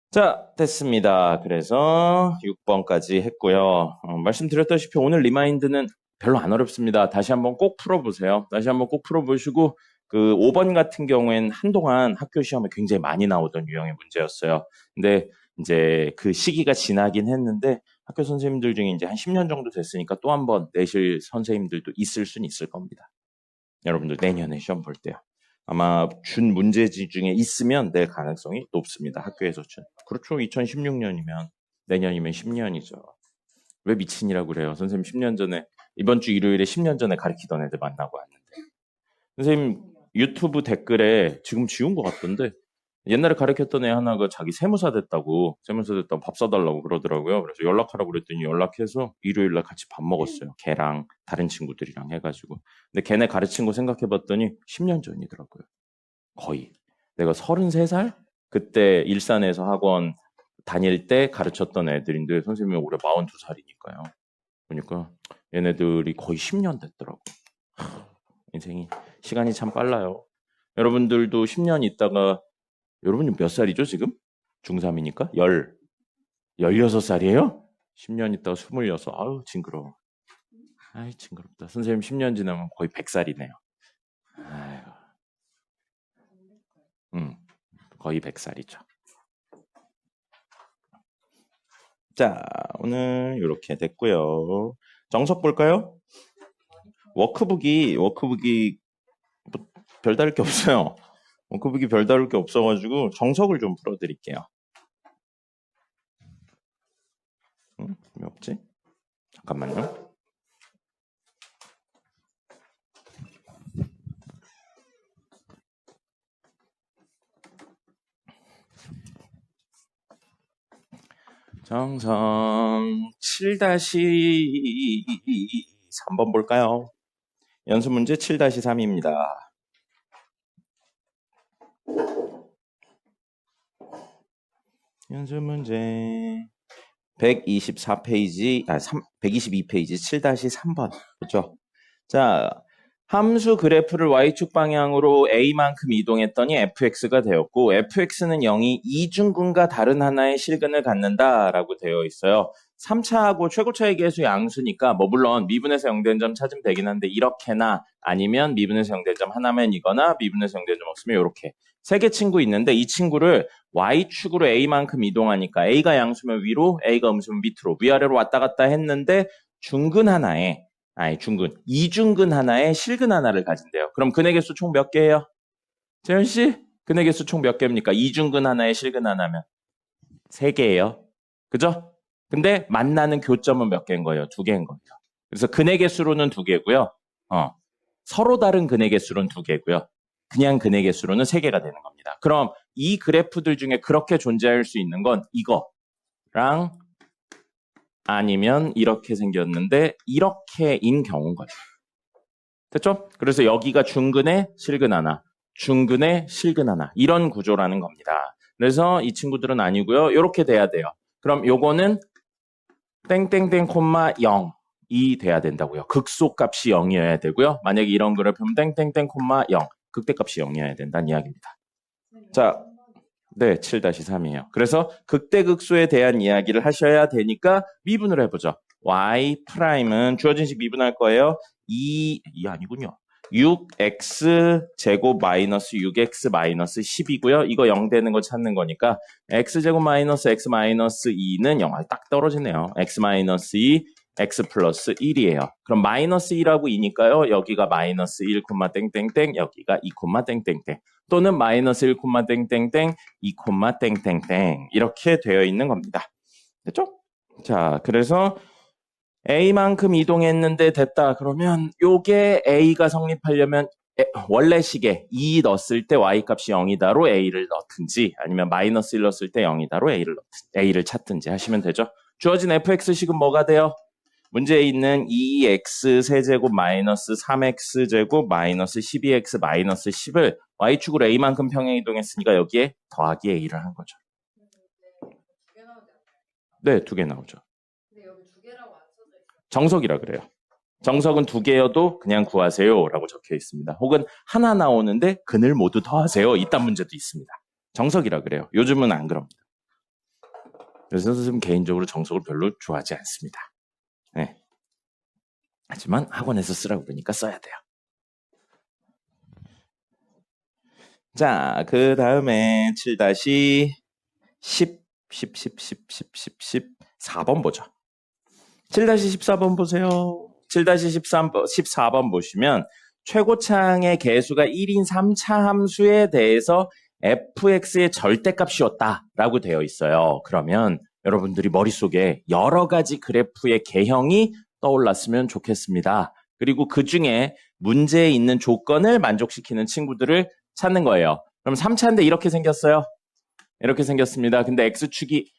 자, 됐습니다. 그래서 6번까지 했고요. 말씀드렸다시피 오늘 리마인드는 별로 안 어렵습니다. 다시 한번 꼭 풀어보세요. 다시 한번 꼭 풀어보시고 그 5번 같은 경우엔 한동안 학교 시험에 굉장히 많이 나오던 유형의 문제였어요. 근데 이제 그 시기가 지나긴 했는데 학교 선생님들 중에 이제 한 10년 정도 됐으니까 또 한 번 내실 선생님들도 있을 수는 있을 겁니다. 여러분들 내년에 시험 볼 때요. 아마 준 문제지 중에 있으면 낼 가능성이 높습니다. 학교에서 준. 그렇죠. 2016년이면 내년이면 10년이죠. 왜 미친이라고 그래요? 선생님 10년 전에 이번 주 일요일에 10년 전에 가르치던 애들 만나고 왔는데. 선생님 유튜브 댓글에 지금 지운 것 같던데 옛날에 가르쳤던 애 하나가 자기 세무사 됐다고 밥 사달라고 그러더라고요. 그래서 연락하라고 그랬더니 연락해서 일요일날 같이 밥 먹었어요. 걔랑 다른 친구들이랑 해가지고. 근데 걔네 가르친 거 생각해봤더니 10년 전이더라고요. 거의. 내가 33살? 그때 일산에서 학원 다닐 때 가르쳤던 애들인데 선생님이 올해 42살이니까요. 그러니까 얘네들이 거의 10년 됐더라고. 인생이 시간이 참 빨라요. 여러분들도 10년 있다가 여러분이 몇 살이죠 지금? 중3이니까? 16살이에요? 10년 있다가 26. 아유 징그러워. 아이 징그럽다. 선생님 10년 지나면 거의 100살이네요. 아이고. 거의 100살이죠. 자, 오늘 이렇게 됐고요. 정석 볼까요? 워크북이 뭐 별다를 게 없어요. 워크북이 별다를 게 없어가지고 정석을 좀 풀어드릴게요. 왜 없지? 잠깐만요. 정석 7-3번 볼까요? 연습 문제 7-3입니다. 연습 문제 122페이지 7-3번. 그렇죠? 자, 함수 그래프를 y축 방향으로 a만큼 이동했더니 fx가 되었고 fx는 0이 이중근과 다른 하나의 실근을 갖는다라고 되어 있어요. 3차하고 최고차의 계수 양수니까 뭐 물론 미분에서 0된 점 찾으면 되긴 한데 이렇게나 아니면 미분에서 0된 점 하나만이거나 미분에서 0된 점 없으면 이렇게 세 개 친구 있는데 이 친구를 y축으로 a만큼 이동하니까 a가 양수면 위로 a가 음수면 밑으로 위아래로 왔다 갔다 했는데 이중근 하나에 실근 하나를 가진대요. 그럼 근의 개수 총 몇 개예요? 재현 씨? 근의 개수 총 몇 개입니까? 이중근 하나에 실근 하나면 3개예요. 그죠? 근데 만나는 교점은 몇 개인 거예요? 2개인 거예요. 그래서 근의 개수로는 2개고요. 서로 다른 근의 개수로는 2개고요. 그냥 근의 개수로는 3개가 되는 겁니다. 그럼 이 그래프들 중에 그렇게 존재할 수 있는 건 이거랑 아니면 이렇게 생겼는데 이렇게인 경우인 거죠. 됐죠? 그래서 여기가 중근의 실근 하나, 중근의 실근 하나 이런 구조라는 겁니다. 그래서 이 친구들은 아니고요. 이렇게 돼야 돼요. 그럼 요거는 땡땡땡 콤마 0이 돼야 된다고요. 극소값이 0이어야 되고요. 만약에 이런 그래프면 땡땡땡 콤마 0 극대값이 0이어야 된다는 이야기입니다. 자, 네, 7-3이에요. 그래서 극대극소에 대한 이야기를 하셔야 되니까 미분을 해보죠. y''은 주어진 식 미분할 거예요. 2 아니군요. 6x 제곱 마이너스 6x 마이너스 10이고요. 이거 0 되는 거 찾는 거니까 x 제곱 마이너스 x 마이너스 2는 0. 딱 떨어지네요. x 마이너스 2, x 플러스 1이에요. 그럼 마이너스 1하고 2니까요. 여기가 마이너스 1, 땡땡땡, 여기가 2, 땡땡땡. 또는 마이너스 1, 땡땡땡, 2, 땡땡땡. 이렇게 되어 있는 겁니다. 됐죠? 자, 그래서 A만큼 이동했는데 됐다. 그러면 요게 A가 성립하려면 원래 식에 2 넣었을 때 Y값이 0이다로 A를 넣든지 아니면 마이너스 1 넣었을 때 0이다로 A를 찾든지 하시면 되죠. 주어진 fx식은 뭐가 돼요? 문제에 있는 2x 세제곱 마이너스 3x 제곱 마이너스 12x 마이너스 10을 y축으로 a만큼 평행 이동했으니까 여기에 더하기 a를 한 거죠. 네, 2개 나오죠. 근데 여기 2개라고 안 써져 있어요. 정석이라 그래요. 정석은 2개여도 그냥 구하세요 라고 적혀 있습니다. 혹은 하나 나오는데 근을 모두 더하세요. 이딴 문제도 있습니다. 정석이라 그래요. 요즘은 안 그럽니다. 그래서 선생님 개인적으로 정석을 별로 좋아하지 않습니다. 네. 하지만 학원에서 쓰라고 그러니까 써야 돼요. 자, 그 다음에 7-10, 14번 보죠. 7-14번 보세요. 7-14번 보시면 최고창의 개수가 1인 3차 함수에 대해서 fx의 절대값이었다라고 되어 있어요. 그러면 여러분들이 머릿속에 여러 가지 그래프의 개형이 떠올랐으면 좋겠습니다. 그리고 그 중에 문제에 있는 조건을 만족시키는 친구들을 찾는 거예요. 그럼 3차인데 이렇게 생겼어요. 이렇게 생겼습니다. 근데 x축이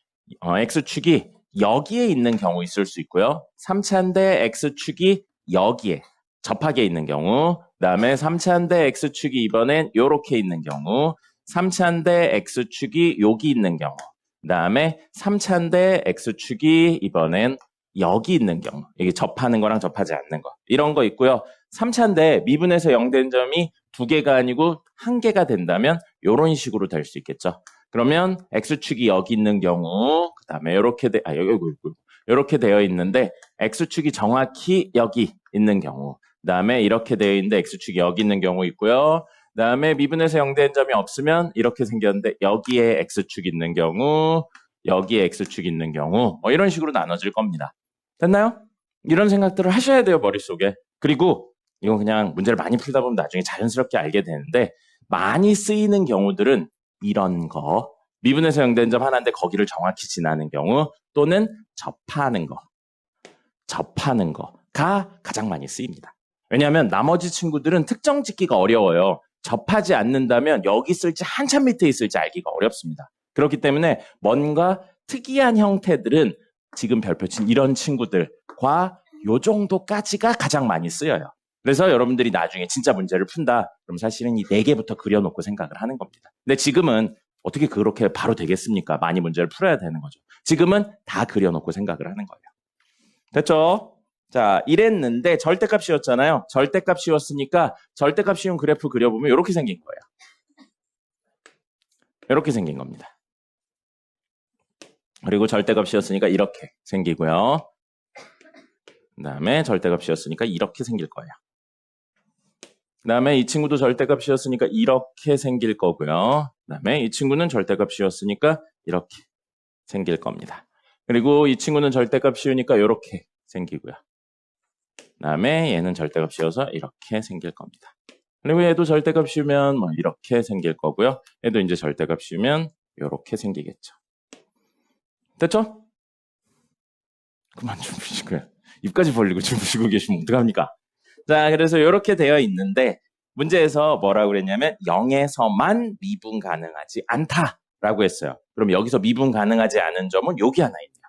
여기에 있는 경우 있을 수 있고요. 3차인데 x축이 여기에 접하게 있는 경우, 그 다음에 3차인데 x축이 이번엔 이렇게 있는 경우, 3차인데 x축이 여기 있는 경우, 그 다음에 3차인데 x축이 이번엔 여기 있는 경우, 이게 접하는 거랑 접하지 않는 거, 이런 거 있고요. 3차인데 미분에서 0 된 점이 2개가 아니고 1개가 된다면 이런 식으로 될 수 있겠죠. 그러면 x축이 여기 있는 경우, 그 다음에 이렇게 되어 있는데 x축이 정확히 여기 있는 경우, 그 다음에 이렇게 되어 있는데 x축이 여기 있는 경우 있고요. 그 다음에 미분에서 0 된 점이 없으면 이렇게 생겼는데 여기에 x축 있는 경우, 여기에 x축 있는 경우, 이런 식으로 나눠질 겁니다. 됐나요? 이런 생각들을 하셔야 돼요, 머릿속에. 그리고 이건 그냥 문제를 많이 풀다 보면 나중에 자연스럽게 알게 되는데 많이 쓰이는 경우들은 이런 거, 미분에서 0 된 점 하나인데 거기를 정확히 지나는 경우, 또는 접하는 거가 가장 많이 쓰입니다. 왜냐하면 나머지 친구들은 특정 짓기가 어려워요. 접하지 않는다면 여기 있을지 한참 밑에 있을지 알기가 어렵습니다. 그렇기 때문에 뭔가 특이한 형태들은 지금 별표친 이런 친구들과 요 정도까지가 가장 많이 쓰여요. 그래서 여러분들이 나중에 진짜 문제를 푼다. 그럼 사실은 이 4개부터 그려놓고 생각을 하는 겁니다. 근데 지금은 어떻게 그렇게 바로 되겠습니까? 많이 문제를 풀어야 되는 거죠. 지금은 다 그려놓고 생각을 하는 거예요. 됐죠? 자, 이랬는데 절대값이었잖아요. 절대값이었으니까 절대값 씌운 그래프 그려보면 이렇게 생긴 거예요. 이렇게 생긴 겁니다. 그리고 절대값이었으니까 이렇게 생기고요. 그 다음에 절대값이었으니까 이렇게 생길 거예요. 그 다음에 이 친구도 절대값이었으니까 이렇게 생길 거고요. 그 다음에 이 친구는 절대값이었으니까 이렇게 생길 겁니다. 그리고 이 친구는 절대값이니까 이렇게 생기고요. 그 다음에 얘는 절대값이어서 이렇게 생길 겁니다. 그리고 얘도 절대값 씌우면 뭐 이렇게 생길 거고요. 얘도 이제 절대값 씌우면 이렇게 생기겠죠. 됐죠? 그만 주무시고요. 입까지 벌리고 주무시고 계시면 어떡합니까? 자, 그래서 이렇게 되어 있는데 문제에서 뭐라고 그랬냐면 0에서만 미분 가능하지 않다라고 했어요. 그럼 여기서 미분 가능하지 않은 점은 여기 하나 있네요.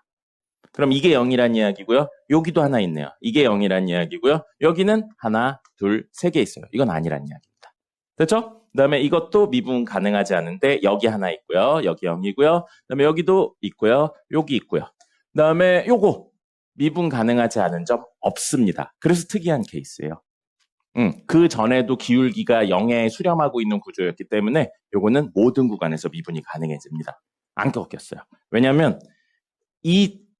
그럼 이게 0이란 이야기고요. 여기도 하나 있네요. 이게 0이란 이야기고요. 여기는 하나, 둘, 세 개 있어요. 이건 아니란 이야기입니다. 됐죠? 그 다음에 이것도 미분 가능하지 않은데 여기 하나 있고요. 여기 0이고요. 그 다음에 여기도 있고요. 여기 있고요. 그 다음에 요거 미분 가능하지 않은 점 없습니다. 그래서 특이한 케이스예요. 그 전에도 기울기가 0에 수렴하고 있는 구조였기 때문에 요거는 모든 구간에서 미분이 가능해집니다. 안 꺾였어요. 왜냐하면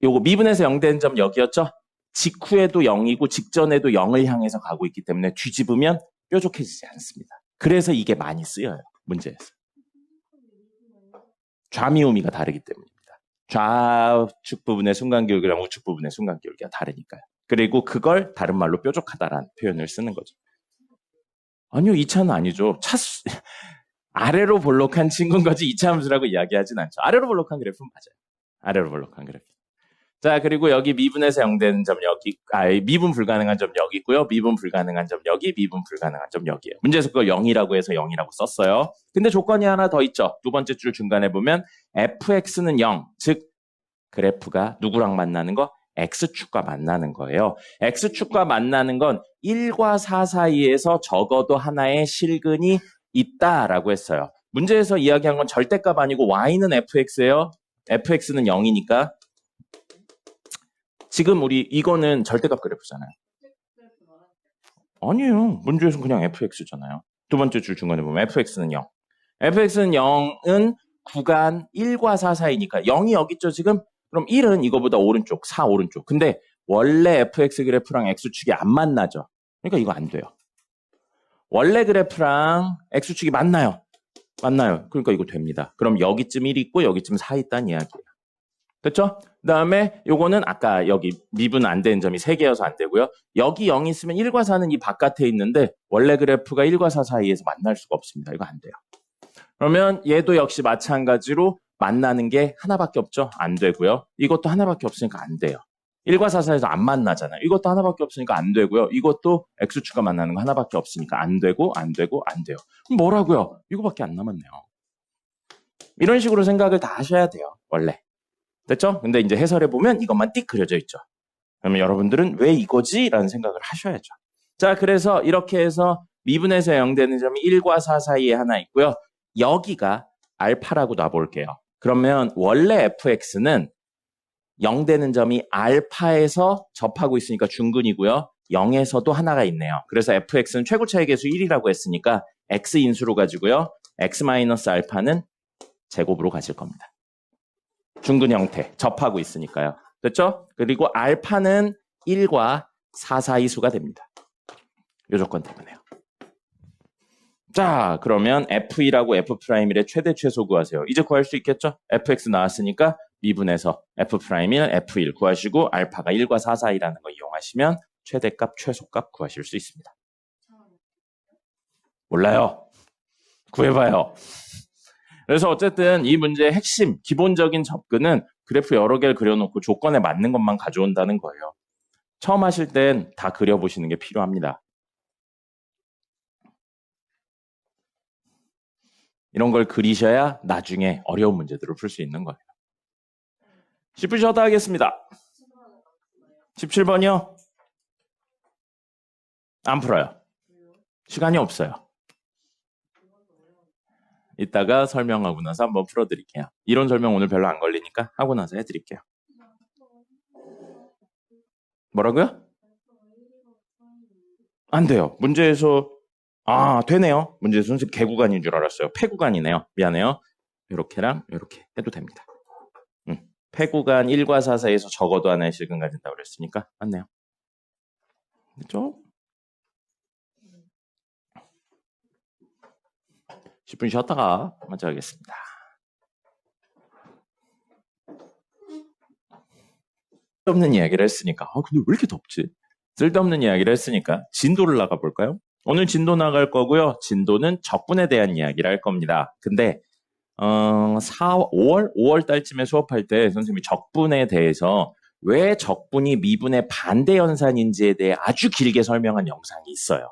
요거 미분에서 0 된 점 여기였죠? 직후에도 0이고 직전에도 0을 향해서 가고 있기 때문에 뒤집으면 뾰족해지지 않습니다. 그래서 이게 많이 쓰여요. 문제에서. 좌미우미가 다르기 때문입니다. 좌측 부분의 순간기울기랑 우측 부분의 순간기울기가 다르니까요. 그리고 그걸 다른 말로 뾰족하다라는 표현을 쓰는 거죠. 아니요, 2차는 아니죠. 아래로 볼록한 친구인 거지 2차 함수라고 이야기하진 않죠. 아래로 볼록한 그래프는 맞아요. 아래로 볼록한 그래프. 자, 그리고 여기 미분에서 0 되는 점 여기, 미분 불가능한 점 여기 있고요. 미분 불가능한 점 여기, 미분 불가능한 점 여기에요. 문제에서 그걸 0이라고 해서 0이라고 썼어요. 근데 조건이 하나 더 있죠. 두 번째 줄 중간에 보면 fx는 0, 즉 그래프가 누구랑 만나는 거? x축과 만나는 거예요. x축과 만나는 건 1과 4 사이에서 적어도 하나의 실근이 있다라고 했어요. 문제에서 이야기한 건 절대값 아니고 y는 fx예요. fx는 0이니까 지금 우리 이거는 절대값 그래프잖아요. 아니에요. 문제에서는 그냥 fx잖아요. 두 번째 줄 중간에 보면 fx는 0. fx는 0은 구간 1과 4 사이니까 0이 여기 있죠 지금? 그럼 1은 이거보다 오른쪽, 4 오른쪽. 근데 원래 fx 그래프랑 x축이 안 만나죠. 그러니까 이거 안 돼요. 원래 그래프랑 x축이 만나요. 만나요. 그러니까 이거 됩니다. 그럼 여기쯤 1 있고 여기쯤 4 있다는 이야기예요. 됐죠? 그 다음에 요거는 아까 여기 미분 안 되는 점이 3개여서 안 되고요. 여기 0이 있으면 1과 4는 이 바깥에 있는데 원래 그래프가 1과 4 사이에서 만날 수가 없습니다. 이거 안 돼요. 그러면 얘도 역시 마찬가지로 만나는 게 하나밖에 없죠? 안 되고요. 이것도 하나밖에 없으니까 안 돼요. 1과 4 사이에서 안 만나잖아요. 이것도 하나밖에 없으니까 안 되고요. 이것도 x축과 만나는 거 하나밖에 없으니까 안 되고 안 되고 안 돼요. 그럼 뭐라고요? 이거밖에 안 남았네요. 이런 식으로 생각을 다 하셔야 돼요. 원래. 됐죠? 근데 이제 해설해 보면 이것만 띡 그려져 있죠. 그러면 여러분들은 왜 이거지? 라는 생각을 하셔야죠. 자, 그래서 이렇게 해서 미분에서 0 되는 점이 1과 4 사이에 하나 있고요. 여기가 알파라고 놔볼게요. 그러면 원래 fx는 0 되는 점이 알파에서 접하고 있으니까 중근이고요. 0에서도 하나가 있네요. 그래서 fx는 최고 차이 계수 1이라고 했으니까 x 인수로 가지고요. x-알파는 제곱으로 가질 겁니다. 중근 형태, 접하고 있으니까요. 됐죠? 그리고 알파는 1과 4 사이 수가 됩니다. 이 조건 때문에요. 자, 그러면 F1하고 F'의 최대 최소 구하세요. 이제 구할 수 있겠죠? fx 나왔으니까 미분해서 F'일, F1 구하시고 알파가 1과 4 사이라는 거 이용하시면 최대값, 최소값 구하실 수 있습니다. 몰라요. 구해봐요. 그래서 어쨌든 이 문제의 핵심, 기본적인 접근은 그래프 여러 개를 그려놓고 조건에 맞는 것만 가져온다는 거예요. 처음 하실 땐 다 그려보시는 게 필요합니다. 이런 걸 그리셔야 나중에 어려운 문제들을 풀 수 있는 거예요. 10분 쉬었다 하겠습니다. 17번이요? 안 풀어요. 시간이 없어요. 이따가 설명하고 나서 한번 풀어드릴게요. 이론 설명 오늘 별로 안 걸리니까 하고 나서 해드릴게요. 뭐라고요? 안 돼요. 문제에서 되네요. 문제에서 선생님 개구간인 줄 알았어요. 폐구간이네요. 미안해요. 이렇게랑 이렇게 해도 됩니다. 폐구간 1과 4 사이에서 적어도 하나의 실근 가진다고 그랬으니까 맞네요. 됐죠? 10분 쉬었다가 먼저 하겠습니다. 쓸데없는 이야기를 했으니까 근데 왜 이렇게 덥지? 쓸데없는 이야기를 했으니까 진도를 나가볼까요? 오늘 진도 나갈 거고요. 진도는 적분에 대한 이야기를 할 겁니다. 근데 5월 달쯤에 수업할 때 선생님이 적분에 대해서 왜 적분이 미분의 반대 연산인지에 대해 아주 길게 설명한 영상이 있어요.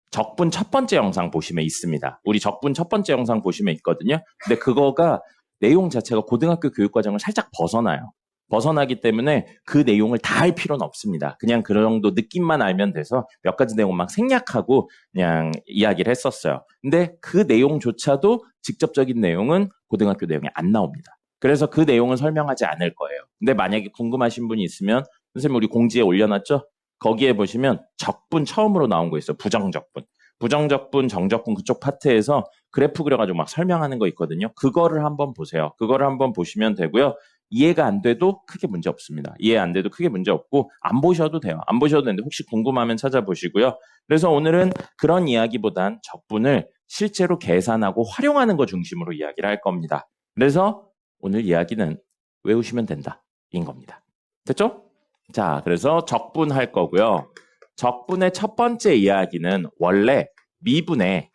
적분 첫 번째 영상 보시면 있습니다. 우리 적분 첫 번째 영상 보시면 있거든요. 근데 그거가 내용 자체가 고등학교 교육과정을 살짝 벗어나요. 벗어나기 때문에 그 내용을 다 할 필요는 없습니다. 그냥 그런 정도 느낌만 알면 돼서 몇 가지 내용 막 생략하고 그냥 이야기를 했었어요. 근데 그 내용조차도 직접적인 내용은 고등학교 내용에 안 나옵니다. 그래서 그 내용은 설명하지 않을 거예요. 근데 만약에 궁금하신 분이 있으면 선생님 우리 공지에 올려놨죠? 거기에 보시면 적분 처음으로 나온 거 있어요. 부정적분. 부정적분, 정적분 그쪽 파트에서 그래프 그려가지고 막 설명하는 거 있거든요. 그거를 한번 보세요. 그거를 한번 보시면 되고요. 이해가 안 돼도 크게 문제 없습니다. 이해 안 돼도 크게 문제 없고 안 보셔도 돼요. 안 보셔도 되는데 혹시 궁금하면 찾아보시고요. 그래서 오늘은 그런 이야기보단 적분을 실제로 계산하고 활용하는 거 중심으로 이야기를 할 겁니다. 그래서 오늘 이야기는 외우시면 된다인 겁니다. 됐죠? 자, 그래서 적분할 거고요. 적분의 첫 번째 이야기는 원래 미분의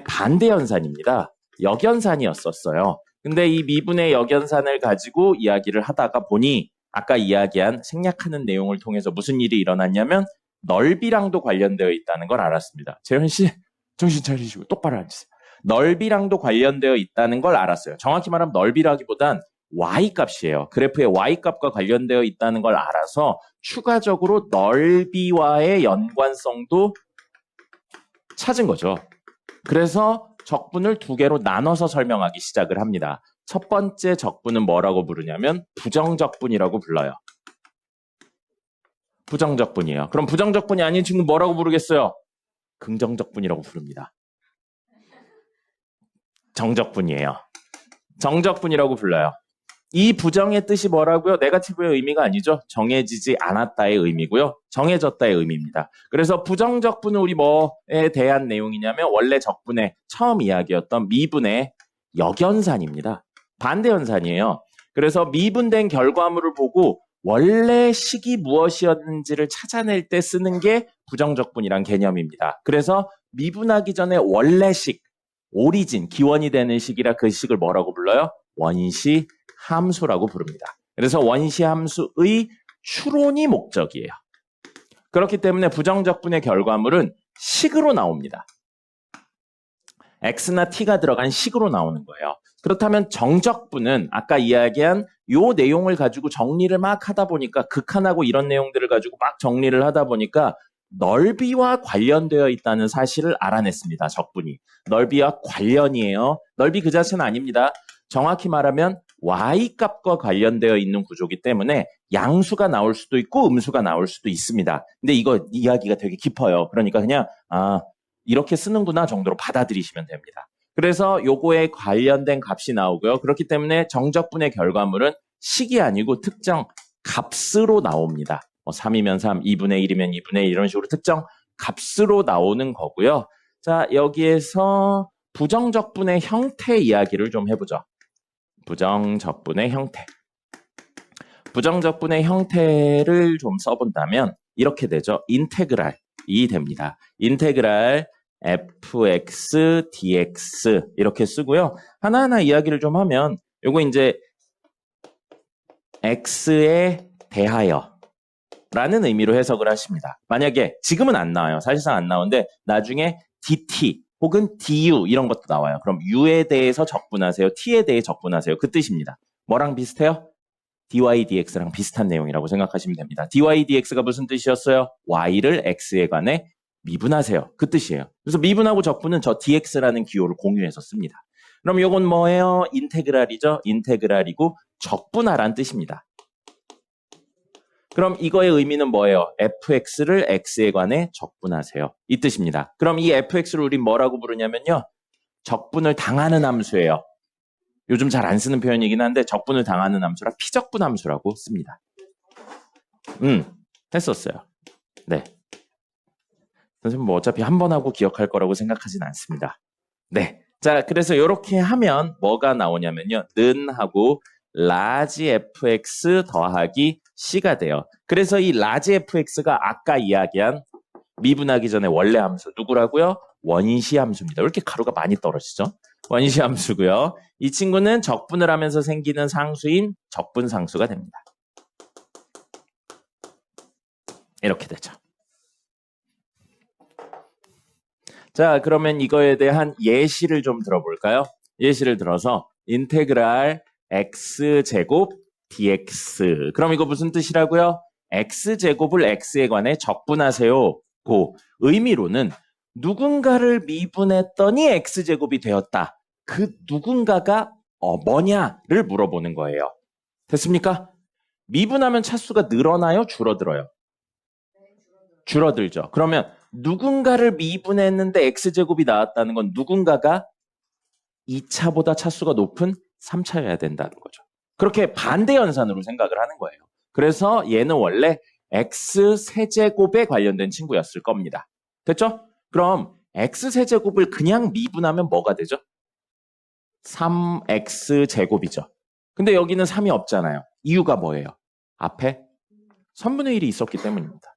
반대 연산입니다. 역연산이었었어요. 근데 이 미분의 역연산을 가지고 이야기를 하다가 보니 아까 이야기한 생략하는 내용을 통해서 무슨 일이 일어났냐면 넓이랑도 관련되어 있다는 걸 알았습니다. 재현 씨, 정신 차리시고 똑바로 앉으세요. 넓이랑도 관련되어 있다는 걸 알았어요. 정확히 말하면 넓이라기보단 y값이에요. 그래프의 y값과 관련되어 있다는 걸 알아서 추가적으로 넓이와의 연관성도 찾은 거죠. 그래서 적분을 두 개로 나눠서 설명하기 시작을 합니다. 첫 번째 적분은 뭐라고 부르냐면 부정적분이라고 불러요. 부정적분이에요. 그럼 부정적분이 아닌 친구 뭐라고 부르겠어요? 긍정적분이라고 부릅니다. 정적분이에요. 정적분이라고 불러요. 이 부정의 뜻이 뭐라고요? 네거티브의 의미가 아니죠. 정해지지 않았다의 의미고요. 정해졌다의 의미입니다. 그래서 부정적분은 우리 뭐에 대한 내용이냐면 원래 적분의 처음 이야기였던 미분의 역연산입니다. 반대연산이에요. 그래서 미분된 결과물을 보고 원래 식이 무엇이었는지를 찾아낼 때 쓰는 게 부정적분이란 개념입니다. 그래서 미분하기 전에 원래 식, 오리진, 기원이 되는 식이라 그 식을 뭐라고 불러요? 원시 함수라고 부릅니다. 그래서 원시 함수의 추론이 목적이에요. 그렇기 때문에 부정적분의 결과물은 식으로 나옵니다. x나 t가 들어간 식으로 나오는 거예요. 그렇다면 정적분은 아까 이야기한 요 내용을 가지고 정리를 막 하다 보니까 극한하고 이런 내용들을 가지고 막 정리를 하다 보니까 넓이와 관련되어 있다는 사실을 알아냈습니다. 적분이. 넓이와 관련이에요. 넓이 그 자체는 아닙니다. 정확히 말하면 y값과 관련되어 있는 구조이기 때문에 양수가 나올 수도 있고 음수가 나올 수도 있습니다. 근데 이거 이야기가 되게 깊어요. 그러니까 그냥 이렇게 쓰는구나 정도로 받아들이시면 됩니다. 그래서 요거에 관련된 값이 나오고요. 그렇기 때문에 정적분의 결과물은 식이 아니고 특정 값으로 나옵니다. 3이면 3, 2분의 1이면 2분의 1 이런 식으로 특정 값으로 나오는 거고요. 자, 여기에서 부정적분의 형태 이야기를 좀 해보죠. 부정적분의 형태. 부정적분의 형태를 좀 써본다면 이렇게 되죠. 인테그랄이 됩니다. 인테그랄 fx dx 이렇게 쓰고요. 하나하나 이야기를 좀 하면 요거 이제 x에 대하여 라는 의미로 해석을 하십니다. 만약에 지금은 안 나와요. 사실상 안 나오는데 나중에 dt 혹은 du 이런 것도 나와요. 그럼 u에 대해서 적분하세요. t에 대해 적분하세요. 그 뜻입니다. 뭐랑 비슷해요? dy dx랑 비슷한 내용이라고 생각하시면 됩니다. dy dx가 무슨 뜻이었어요? y를 x에 관해 미분하세요. 그 뜻이에요. 그래서 미분하고 적분은 저 dx라는 기호를 공유해서 씁니다. 그럼 이건 뭐예요? 인테그랄이죠. 인테그랄이고 적분하란 뜻입니다. 그럼 이거의 의미는 뭐예요? fx를 x에 관해 적분하세요. 이 뜻입니다. 그럼 이 fx를 우린 뭐라고 부르냐면요. 적분을 당하는 함수예요. 요즘 잘 안 쓰는 표현이긴 한데 적분을 당하는 함수라 피적분 함수라고 씁니다. 했었어요. 네. 선생님 뭐 어차피 한 번 하고 기억할 거라고 생각하진 않습니다. 네. 자, 그래서 이렇게 하면 뭐가 나오냐면요. 는 하고 라지 fx 더하기 c가 돼요. 그래서 이 라지 fx가 아까 이야기한 미분하기 전에 원래 함수 누구라고요? 원시 함수입니다. 왜 이렇게 가루가 많이 떨어지죠? 원시 함수고요. 이 친구는 적분을 하면서 생기는 상수인 적분상수가 됩니다. 이렇게 되죠. 자, 그러면 이거에 대한 예시를 좀 들어볼까요? 예시를 들어서 인테그랄 x제곱 dx. 그럼 이거 무슨 뜻이라고요? x제곱을 x에 관해 적분하세요. 그 의미로는 누군가를 미분했더니 x제곱이 되었다. 그 누군가가 뭐냐를 물어보는 거예요. 됐습니까? 미분하면 차수가 늘어나요? 줄어들어요? 줄어들죠. 그러면 누군가를 미분했는데 x제곱이 나왔다는 건 누군가가 2차보다 차수가 높은 3차여야 된다는 거죠. 그렇게 반대 연산으로 생각을 하는 거예요. 그래서 얘는 원래 x세제곱에 관련된 친구였을 겁니다. 됐죠? 그럼 x세제곱을 그냥 미분하면 뭐가 되죠? 3x제곱이죠. 근데 여기는 3이 없잖아요. 이유가 뭐예요? 앞에 3분의 1이 있었기 때문입니다.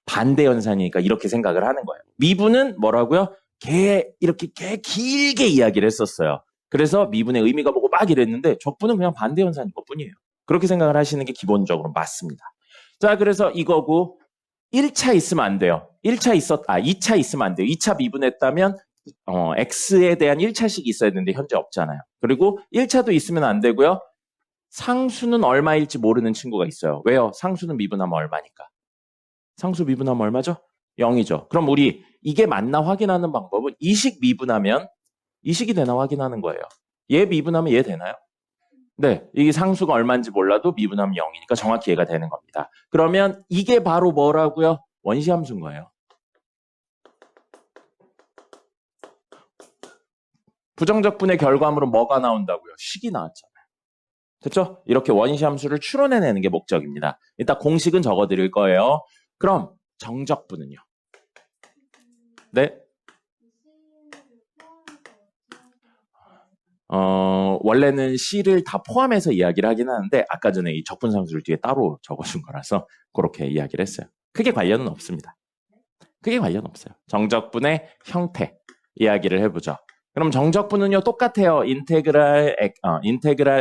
반대 연산이니까 이렇게 생각을 하는 거예요. 미분은 뭐라고요? 이렇게 길게 이야기를 했었어요. 그래서 미분의 의미가 뭐고 막 이랬는데 적분은 그냥 반대 연산인 것 뿐이에요. 그렇게 생각을 하시는 게 기본적으로 맞습니다. 자, 그래서 이거고 1차 있으면 안 돼요. 2차 있으면 안 돼요. 2차 미분했다면 x에 대한 1차식이 있어야 되는데 현재 없잖아요. 그리고 1차도 있으면 안 되고요. 상수는 얼마일지 모르는 친구가 있어요. 왜요? 상수는 미분하면 얼마니까. 상수 미분하면 얼마죠? 0이죠. 그럼 우리 이게 맞나 확인하는 방법은 이식 미분하면 이식이 되나 확인하는 거예요. 얘 미분하면 얘 되나요? 네, 이게 상수가 얼마인지 몰라도 미분하면 0이니까 정확히 얘가 되는 겁니다. 그러면 이게 바로 뭐라고요? 원시함수인 거예요. 부정적분의 결과물은 뭐가 나온다고요? 식이 나왔잖아요. 됐죠? 이렇게 원시함수를 추론해내는 게 목적입니다. 이따 공식은 적어드릴 거예요. 그럼 정적분은요? 네? 원래는 C를 다 포함해서 이야기를 하긴 하는데 아까 전에 이 적분상수를 뒤에 따로 적어준 거라서 그렇게 이야기를 했어요. 크게 관련은 없습니다. 크게 관련 없어요. 정적분의 형태 이야기를 해보죠. 그럼 정적분은요 똑같아요. 인테그랄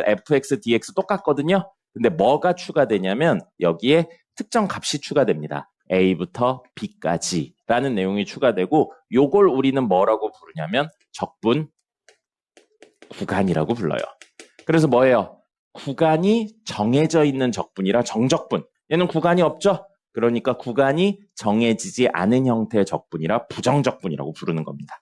fx dx 똑같거든요. 근데 뭐가 추가되냐면 여기에 특정 값이 추가됩니다. a부터 b까지 라는 내용이 추가되고 요걸 우리는 뭐라고 부르냐면 적분 구간이라고 불러요. 그래서 뭐예요? 구간이 정해져 있는 적분이라 정적분. 얘는 구간이 없죠? 그러니까 구간이 정해지지 않은 형태의 적분이라 부정적분이라고 부르는 겁니다.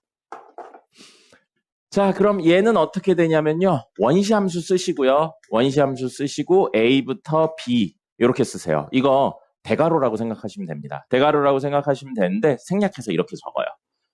자, 그럼 얘는 어떻게 되냐면요. 원시함수 쓰시고요. 원시함수 쓰시고 A부터 B 이렇게 쓰세요. 이거 대괄호라고 생각하시면 됩니다. 대괄호라고 생각하시면 되는데 생략해서 이렇게 적어요.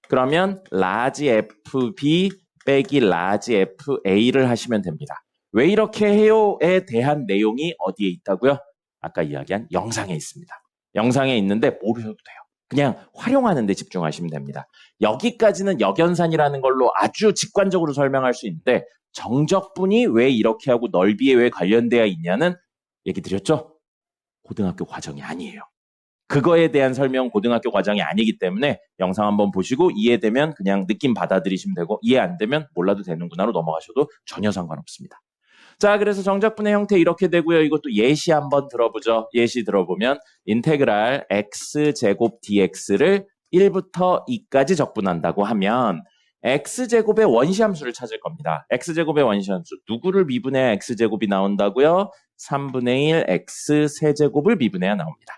그러면 라지 FB 빼기 라지 FA를 하시면 됩니다. 왜 이렇게 해요에 대한 내용이 어디에 있다고요? 아까 이야기한 영상에 있습니다. 영상에 있는데 모르셔도 돼요. 그냥 활용하는 데 집중하시면 됩니다. 여기까지는 역연산이라는 걸로 아주 직관적으로 설명할 수 있는데 정적분이 왜 이렇게 하고 넓이에 왜 관련되어 있냐는 얘기 드렸죠? 고등학교 과정이 아니에요. 그거에 대한 설명 고등학교 과정이 아니기 때문에 영상 한번 보시고 이해되면 그냥 느낌 받아들이시면 되고 이해 안 되면 몰라도 되는구나로 넘어가셔도 전혀 상관없습니다. 자, 그래서 정적분의 형태 이렇게 되고요. 이것도 예시 한번 들어보죠. 예시 들어보면 인테그랄 x제곱 dx를 1부터 2까지 적분한다고 하면 x제곱의 원시함수를 찾을 겁니다. x제곱의 원시함수. 누구를 미분해야 x제곱이 나온다고요? 3분의 1 x세제곱을 미분해야 나옵니다.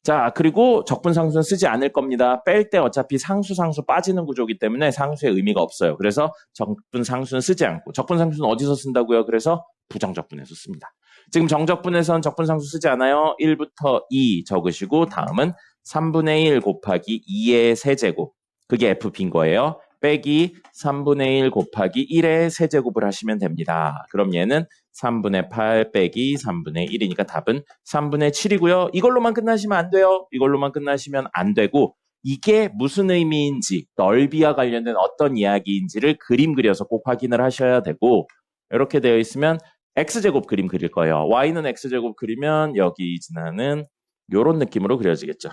자, 그리고 적분상수는 쓰지 않을 겁니다. 뺄 때 어차피 상수 빠지는 구조이기 때문에 상수의 의미가 없어요. 그래서 적분상수는 쓰지 않고 적분상수는 어디서 쓴다고요? 그래서 부정적분에서 씁니다. 지금 정적분에서는 적분상수 쓰지 않아요. 1부터 2 적으시고 다음은 3분의 1 곱하기 2의 세제곱. 그게 FB인 거예요. 빼기 3분의 1 곱하기 1의 세제곱을 하시면 됩니다. 그럼 얘는 3분의 8 빼기 3분의 1이니까 답은 3분의 7이고요. 이걸로만 끝나시면 안 돼요. 이걸로만 끝나시면 안 되고 이게 무슨 의미인지 넓이와 관련된 어떤 이야기인지를 그림 그려서 꼭 확인을 하셔야 되고 이렇게 되어 있으면 x제곱 그림 그릴 거예요. y는 x제곱 그리면 여기 지나는 이런 느낌으로 그려지겠죠.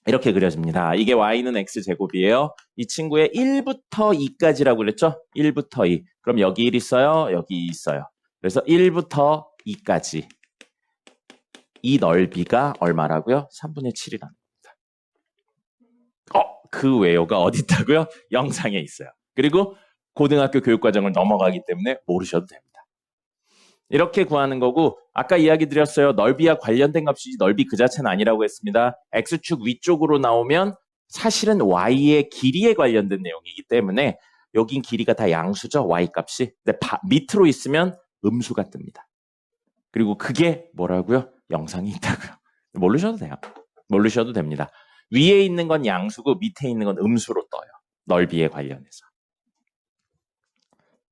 이렇게 그려집니다. 이게 y는 x제곱이에요. 이 친구의 1부터 2까지라고 그랬죠? 1부터 2. 그럼 여기 1 있어요? 여기 2 있어요. 그래서 1부터 2까지. 이 넓이가 얼마라고요? 3분의 7이랍니다. 그 외요가 어디 있다고요? 영상에 있어요. 그리고 고등학교 교육과정을 넘어가기 때문에 모르셔도 됩니다. 이렇게 구하는 거고 아까 이야기 드렸어요. 넓이와 관련된 값이지 넓이 그 자체는 아니라고 했습니다. x축 위쪽으로 나오면 사실은 y의 길이에 관련된 내용이기 때문에 여긴 길이가 다 양수죠. y값이. 근데 밑으로 있으면 음수가 뜹니다. 그리고 그게 뭐라고요? 영상이 있다고요. 모르셔도 돼요. 모르셔도 됩니다. 위에 있는 건 양수고 밑에 있는 건 음수로 떠요. 넓이에 관련해서.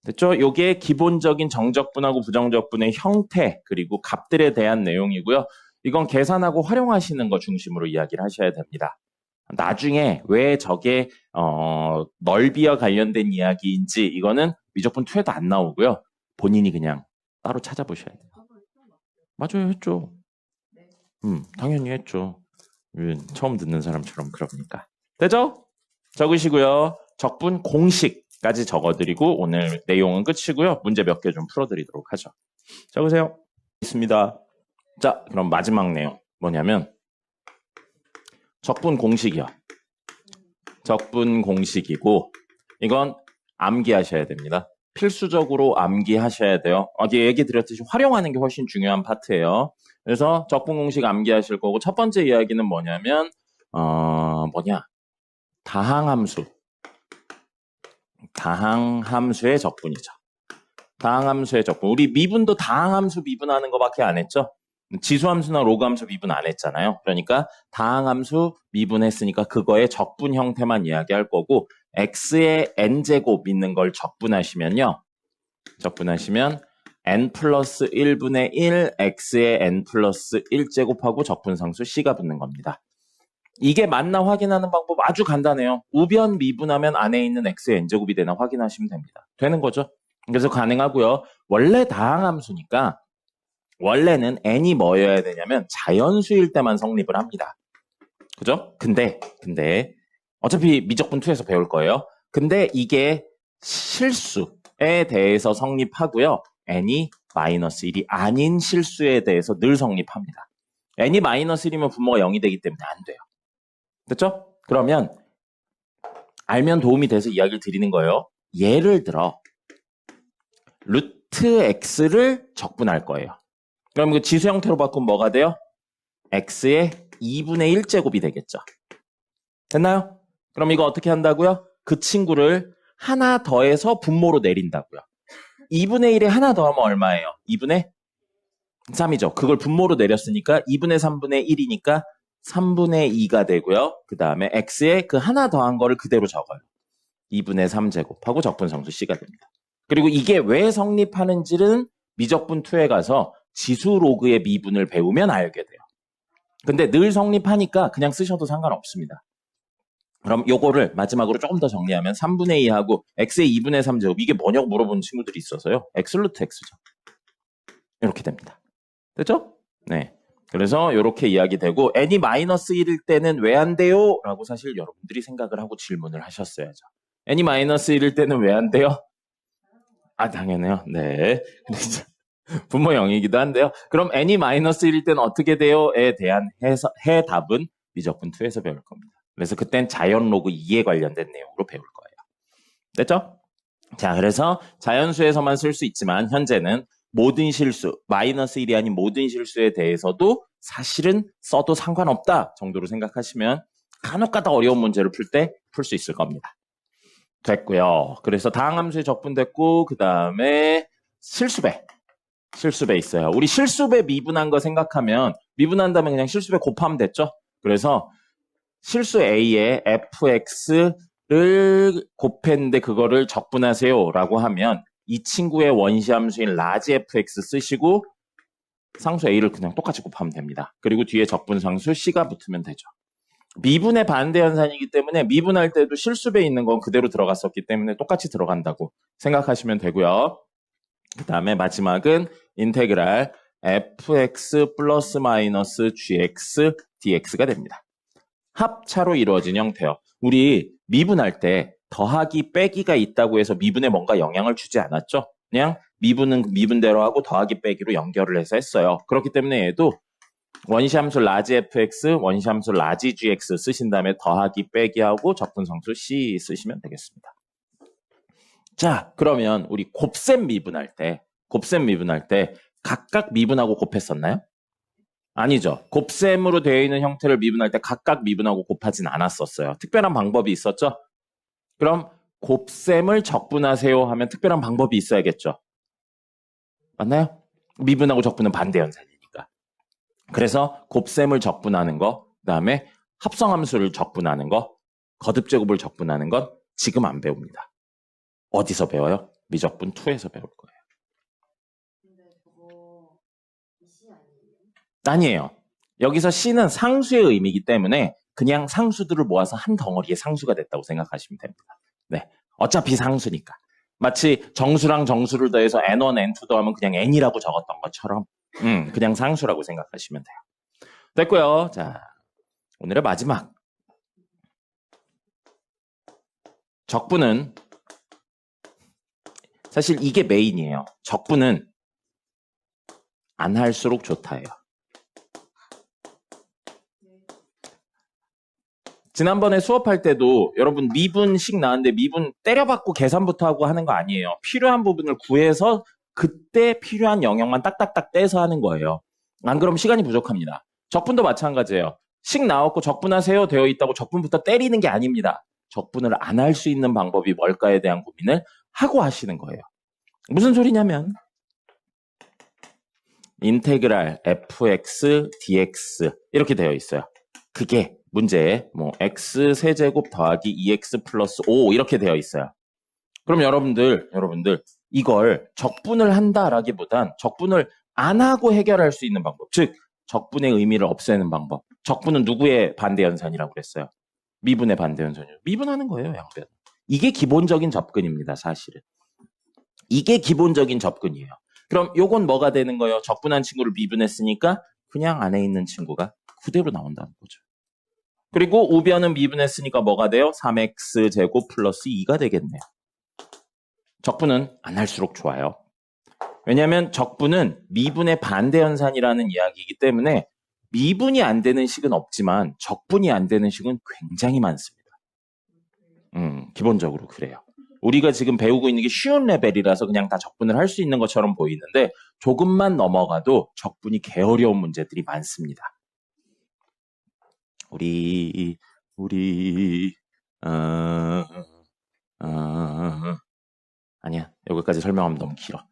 됐죠? 요게 기본적인 정적분하고 부정적분의 형태 그리고 값들에 대한 내용이고요. 이건 계산하고 활용하시는 거 중심으로 이야기를 하셔야 됩니다. 나중에 왜 저게 넓이와 관련된 이야기인지 이거는 미적분 2에도 안 나오고요. 본인이 그냥 따로 찾아보셔야 돼요. 맞아요, 했죠. 당연히 했죠. 처음 듣는 사람처럼 그러니까. 되죠? 적으시고요. 적분 공식까지 적어드리고 오늘 내용은 끝이고요. 문제 몇 개 좀 풀어드리도록 하죠. 적으세요. 있습니다. 자, 그럼 마지막 내용 뭐냐면 적분 공식이요. 적분 공식이고 이건 암기하셔야 됩니다. 필수적으로 암기하셔야 돼요. 어제 얘기 드렸듯이 활용하는 게 훨씬 중요한 파트예요. 그래서 적분 공식 암기하실 거고 첫 번째 이야기는 뭐냐면 다항함수. 다항함수의 적분이죠. 다항함수의 적분. 우리 미분도 다항함수 미분하는 거밖에 안 했죠. 지수함수나 로그함수 미분 안 했잖아요. 그러니까 다항함수 미분했으니까 그거의 적분 형태만 이야기할 거고 x의 n제곱 있는 걸 적분하시면요. 적분하시면 n 플러스 1분의 1 x의 n 플러스 1제곱하고 적분상수 c가 붙는 겁니다. 이게 맞나 확인하는 방법 아주 간단해요. 우변 미분하면 안에 있는 x의 n제곱이 되나 확인하시면 됩니다. 되는 거죠. 그래서 가능하고요. 원래 다항함수니까 원래는 n이 뭐여야 되냐면 자연수일 때만 성립을 합니다. 그죠? 근데 어차피 미적분 2에서 배울 거예요. 근데 이게 실수에 대해서 성립하고요. n이 마이너스 1이 아닌 실수에 대해서 늘 성립합니다. n이 마이너스 1이면 분모가 0이 되기 때문에 안 돼요. 됐죠? 그러면 알면 도움이 돼서 이야기를 드리는 거예요. 예를 들어 루트 x를 적분할 거예요. 그럼 그 지수 형태로 바꾸면 뭐가 돼요? x의 2분의 1제곱이 되겠죠. 됐나요? 그럼 이거 어떻게 한다고요? 그 친구를 하나 더해서 분모로 내린다고요. 2분의 1에 하나 더하면 얼마예요? 2분의 3이죠. 그걸 분모로 내렸으니까 2분의 3분의 1이니까 3분의 2가 되고요. 그 다음에 x에 그 하나 더한 거를 그대로 적어요. 2분의 3제곱하고 적분상수 c가 됩니다. 그리고 이게 왜 성립하는지는 미적분 2에 가서 지수 로그의 미분을 배우면 알게 돼요. 근데 늘 성립하니까 그냥 쓰셔도 상관없습니다. 그럼 요거를 마지막으로 조금 더 정리하면 3분의 2하고 x의 2분의 3제곱 이게 뭐냐고 물어보는 친구들이 있어서요. x 루트 x죠. 이렇게 됩니다. 됐죠? 네. 그래서 이렇게 이야기되고 n이 마이너스 1일 때는 왜 안 돼요? 라고 사실 여러분들이 생각을 하고 질문을 하셨어야죠. n이 마이너스 1일 때는 왜 안 돼요? 당연해요. 네. 그래서 분모 0이기도 한데요. 그럼 n이 마이너스 1일 때는 어떻게 돼요?에 대한 해답은 미적분 2에서 배울 겁니다. 그래서 그땐 자연 로그 2에 관련된 내용으로 배울 거예요. 됐죠? 자, 그래서 자연수에서만 쓸 수 있지만 현재는 모든 실수, 마이너스 1이 아닌 모든 실수에 대해서도 사실은 써도 상관없다 정도로 생각하시면 간혹가다 어려운 문제를 풀 때 풀 수 있을 겁니다. 됐고요. 그래서 다항함수에 적분됐고 그 다음에 실수배 있어요. 우리 실수배 미분한 거 생각하면 미분한 다음에 그냥 실수배 곱하면 됐죠? 그래서 실수 A에 fx를 곱했는데 그거를 적분하세요 라고 하면 이 친구의 원시함수인 라지 fx 쓰시고 상수 A를 그냥 똑같이 곱하면 됩니다. 그리고 뒤에 적분상수 C가 붙으면 되죠. 미분의 반대 현상이기 때문에 미분할 때도 실수배에 있는 건 그대로 들어갔었기 때문에 똑같이 들어간다고 생각하시면 되고요. 그 다음에 마지막은 인테그랄 fx 플러스 마이너스 gx dx가 됩니다. 합차로 이루어진 형태요. 우리 미분할 때 더하기 빼기가 있다고 해서 미분에 뭔가 영향을 주지 않았죠? 그냥 미분은 미분대로 하고 더하기 빼기로 연결을 해서 했어요. 그렇기 때문에 얘도 원시함수 라지 fx, 원시함수 라지 gx 쓰신 다음에 더하기 빼기하고 적분성수 c 쓰시면 되겠습니다. 자, 그러면 우리 곱셈 미분할 때 각각 미분하고 곱했었나요? 아니죠. 곱셈으로 되어 있는 형태를 미분할 때 각각 미분하고 곱하진 않았었어요. 특별한 방법이 있었죠? 그럼 곱셈을 적분하세요 하면 특별한 방법이 있어야겠죠. 맞나요? 미분하고 적분은 반대 연산이니까. 그래서 곱셈을 적분하는 거, 그다음에 합성함수를 적분하는 거, 거듭제곱을 적분하는 건 지금 안 배웁니다. 어디서 배워요? 미적분 2에서 배울 거예요. 근데 저거 C 아니에요? 아니에요. 여기서 C는 상수의 의미이기 때문에 그냥 상수들을 모아서 한 덩어리의 상수가 됐다고 생각하시면 됩니다. 네, 어차피 상수니까. 마치 정수랑 정수를 더해서 n1, n2 더하면 그냥 n이라고 적었던 것처럼 그냥 상수라고 생각하시면 돼요. 됐고요. 자, 오늘의 마지막. 적분은 사실 이게 메인이에요. 적분은 안 할수록 좋다예요. 지난번에 수업할 때도 여러분 미분식 나왔는데 미분 때려받고 계산부터 하고 하는 거 아니에요. 필요한 부분을 구해서 그때 필요한 영역만 딱딱딱 떼서 하는 거예요. 안 그러면 시간이 부족합니다. 적분도 마찬가지예요. 식 나왔고 적분하세요 되어 있다고 적분부터 때리는 게 아닙니다. 적분을 안 할 수 있는 방법이 뭘까에 대한 고민을 하고 하시는 거예요. 무슨 소리냐면 인테그랄 fx dx 이렇게 되어 있어요. 그게 문제에 뭐 x 세제곱 더하기 2x 플러스 5 이렇게 되어 있어요. 그럼 여러분들 이걸 적분을 한다라기보단 적분을 안 하고 해결할 수 있는 방법, 즉 적분의 의미를 없애는 방법. 적분은 누구의 반대연산이라고 그랬어요? 미분의 반대연산이에요. 미분하는 거예요, 양변. 이게 기본적인 접근입니다, 사실은. 이게 기본적인 접근이에요. 그럼 요건 뭐가 되는 거예요? 적분한 친구를 미분했으니까 그냥 안에 있는 친구가 그대로 나온다는 거죠. 그리고 우변은 미분했으니까 뭐가 돼요? 3x 제곱 플러스 2가 되겠네요. 적분은 안 할수록 좋아요. 왜냐하면 적분은 미분의 반대연산이라는 이야기이기 때문에 미분이 안 되는 식은 없지만 적분이 안 되는 식은 굉장히 많습니다. 기본적으로 그래요. 우리가 지금 배우고 있는 게 쉬운 레벨이라서 그냥 다 적분을 할 수 있는 것처럼 보이는데 조금만 넘어가도 적분이 개어려운 문제들이 많습니다. 아니야. 여기까지 설명하면 너무 길어.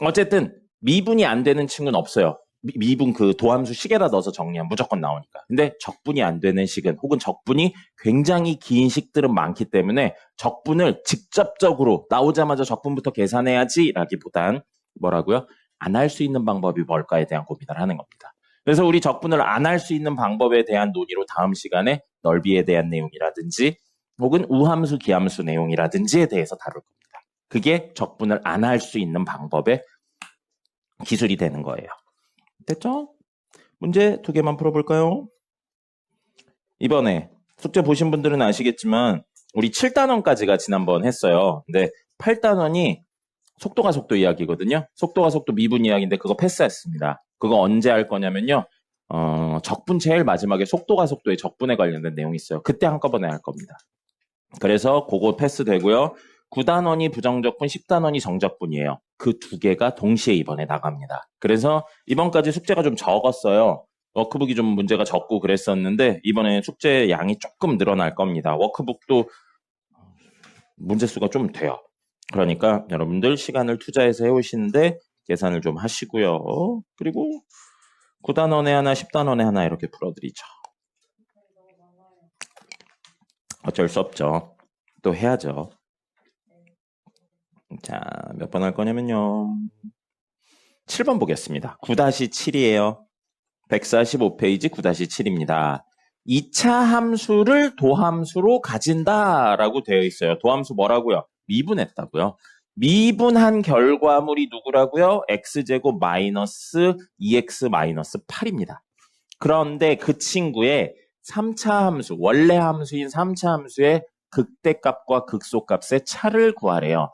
어쨌든 미분이 안 되는 층은 없어요. 미분 그 도함수 식에다 넣어서 정리하면 무조건 나오니까. 근데 적분이 안 되는 식은 혹은 적분이 굉장히 긴 식들은 많기 때문에 적분을 직접적으로 나오자마자 적분부터 계산해야지 라기보단 뭐라고요? 안 할 수 있는 방법이 뭘까에 대한 고민을 하는 겁니다. 그래서 우리 적분을 안 할 수 있는 방법에 대한 논의로 다음 시간에 넓이에 대한 내용이라든지 혹은 우함수, 기함수 내용이라든지에 대해서 다룰 겁니다. 그게 적분을 안 할 수 있는 방법의 기술이 되는 거예요. 됐죠? 문제 2개만 풀어볼까요? 이번에 숙제 보신 분들은 아시겠지만 우리 7단원까지가 지난번 했어요. 근데 8단원이 속도가 속도 이야기거든요. 속도가 속도 미분 이야기인데 그거 패스했습니다. 그거 언제 할 거냐면요. 적분 제일 마지막에 속도가 속도의 적분에 관련된 내용이 있어요. 그때 한꺼번에 할 겁니다. 그래서 그거 패스되고요. 9단원이 부정적분, 10단원이 정적분이에요. 그 2개가 동시에 이번에 나갑니다. 그래서 이번까지 숙제가 좀 적었어요. 워크북이 좀 문제가 적고 그랬었는데 이번에 숙제 양이 조금 늘어날 겁니다. 워크북도 문제 수가 좀 돼요. 그러니까 여러분들 시간을 투자해서 해오시는데 계산을 좀 하시고요. 그리고 9단원에 하나, 10단원에 하나 이렇게 풀어드리죠. 어쩔 수 없죠. 또 해야죠. 자, 몇 번 할 거냐면요. 7번 보겠습니다. 9-7이에요. 145페이지 9-7입니다. 2차 함수를 도함수로 가진다라고 되어 있어요. 도함수 뭐라고요? 미분했다고요. 미분한 결과물이 누구라고요? x제곱 마이너스 2x 마이너스 8입니다. 그런데 그 친구의 3차 함수, 원래 함수인 3차 함수의 극대값과 극소값의 차를 구하래요.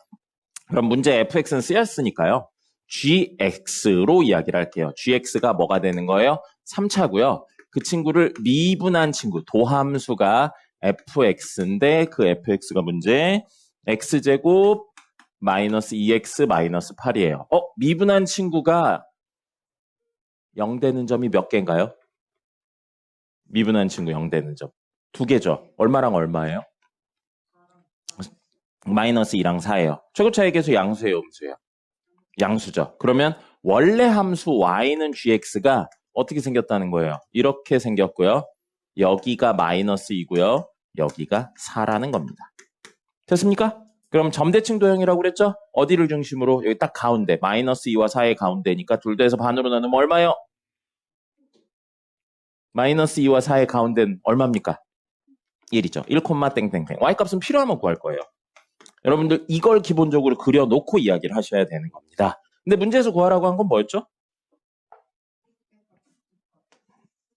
그럼 문제 fx는 쓰였으니까요. gx로 이야기를 할게요. gx가 뭐가 되는 거예요? 3차고요. 그 친구를 미분한 친구, 도함수가 fx인데 그 fx가 문제 x제곱 마이너스 2x 마이너스 8이에요. 미분한 친구가 0 되는 점이 몇 개인가요? 미분한 친구 0 되는 점. 2개죠. 얼마랑 얼마예요? 마이너스 2랑 4예요. 최고차의 계수 양수예요, 음수예요? 양수죠. 그러면 원래 함수 y는 gx가 어떻게 생겼다는 거예요? 이렇게 생겼고요. 여기가 마이너스 2고요. 여기가 4라는 겁니다. 됐습니까? 그럼 점대칭 도형이라고 그랬죠? 어디를 중심으로? 여기 딱 가운데. 마이너스 2와 4의 가운데니까 둘 다에서 반으로 나누면 얼마예요? 마이너스 2와 4의 가운데는 얼마입니까? 1이죠. 1, 땡땡땡. y값은 필요하면 구할 거예요. 여러분들 이걸 기본적으로 그려놓고 이야기를 하셔야 되는 겁니다. 근데 문제에서 구하라고 한 건 뭐였죠?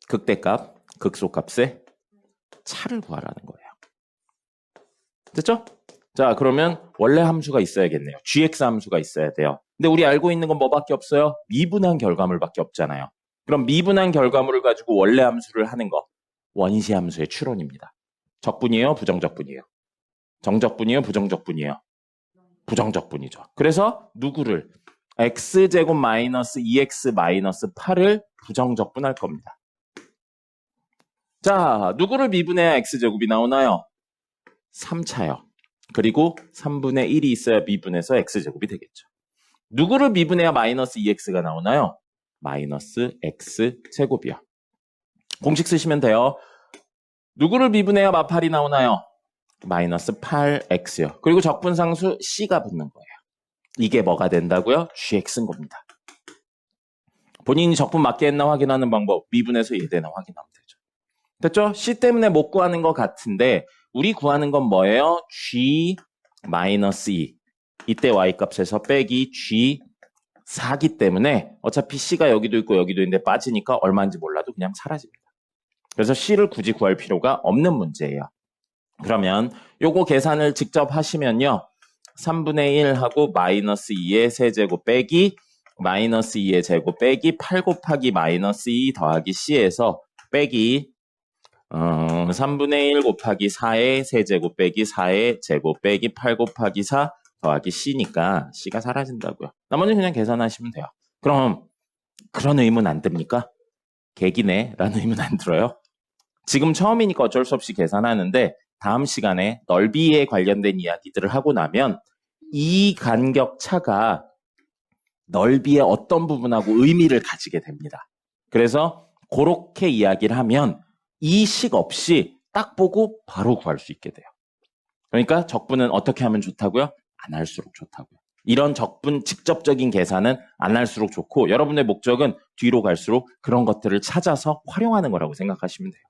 극대값, 극소값의 차를 구하라는 거예요. 됐죠? 자, 그러면 원래 함수가 있어야겠네요. gx 함수가 있어야 돼요. 근데 우리 알고 있는 건 뭐밖에 없어요? 미분한 결과물밖에 없잖아요. 그럼 미분한 결과물을 가지고 원래 함수를 하는 거, 원시 함수의 추론입니다. 적분이에요? 부정적분이에요? 정적분이에요? 부정적분이에요? 부정적분이죠. 그래서 누구를? x제곱 마이너스 2x 마이너스 8을 부정적분할 겁니다. 자, 누구를 미분해야 x제곱이 나오나요? 3차요. 그리고 3분의 1이 있어야 미분해서 x제곱이 되겠죠. 누구를 미분해야 마이너스 2x가 나오나요? 마이너스 x제곱이요. 공식 쓰시면 돼요. 누구를 미분해야 마8이 나오나요? 마이너스 8x요. 그리고 적분상수 c가 붙는 거예요. 이게 뭐가 된다고요? gx인 겁니다. 본인이 적분 맞게 했나 확인하는 방법, 미분해서 이해되나 확인하면 되죠. 됐죠? c 때문에 못 구하는 것 같은데 우리 구하는 건 뭐예요? g 마이너스 2. 이때 y값에서 빼기 g 4기 때문에 어차피 c가 여기도 있고 여기도 있는데 빠지니까 얼마인지 몰라도 그냥 사라집니다. 그래서 c를 굳이 구할 필요가 없는 문제예요. 그러면 요거 계산을 직접 하시면요. 3분의 1 하고 마이너스 2의 세제곱 빼기 마이너스 2의 제곱 빼기 8 곱하기 마이너스 2 더하기 c에서 빼기 3분의 1 곱하기 4의 세제곱 빼기 4의 제곱 빼기 8 곱하기 4 더하기 c니까 c가 사라진다고요. 나머지 그냥 계산하시면 돼요. 그럼 그런 의문 안 듭니까? 개기네 라는 의문 안 들어요? 지금 처음이니까 어쩔 수 없이 계산하는데 다음 시간에 넓이에 관련된 이야기들을 하고 나면 이 간격 차가 넓이의 어떤 부분하고 의미를 가지게 됩니다. 그래서 그렇게 이야기를 하면 이 식 없이 딱 보고 바로 구할 수 있게 돼요. 그러니까 적분은 어떻게 하면 좋다고요? 안 할수록 좋다고요. 이런 적분 직접적인 계산은 안 할수록 좋고 여러분의 목적은 뒤로 갈수록 그런 것들을 찾아서 활용하는 거라고 생각하시면 돼요.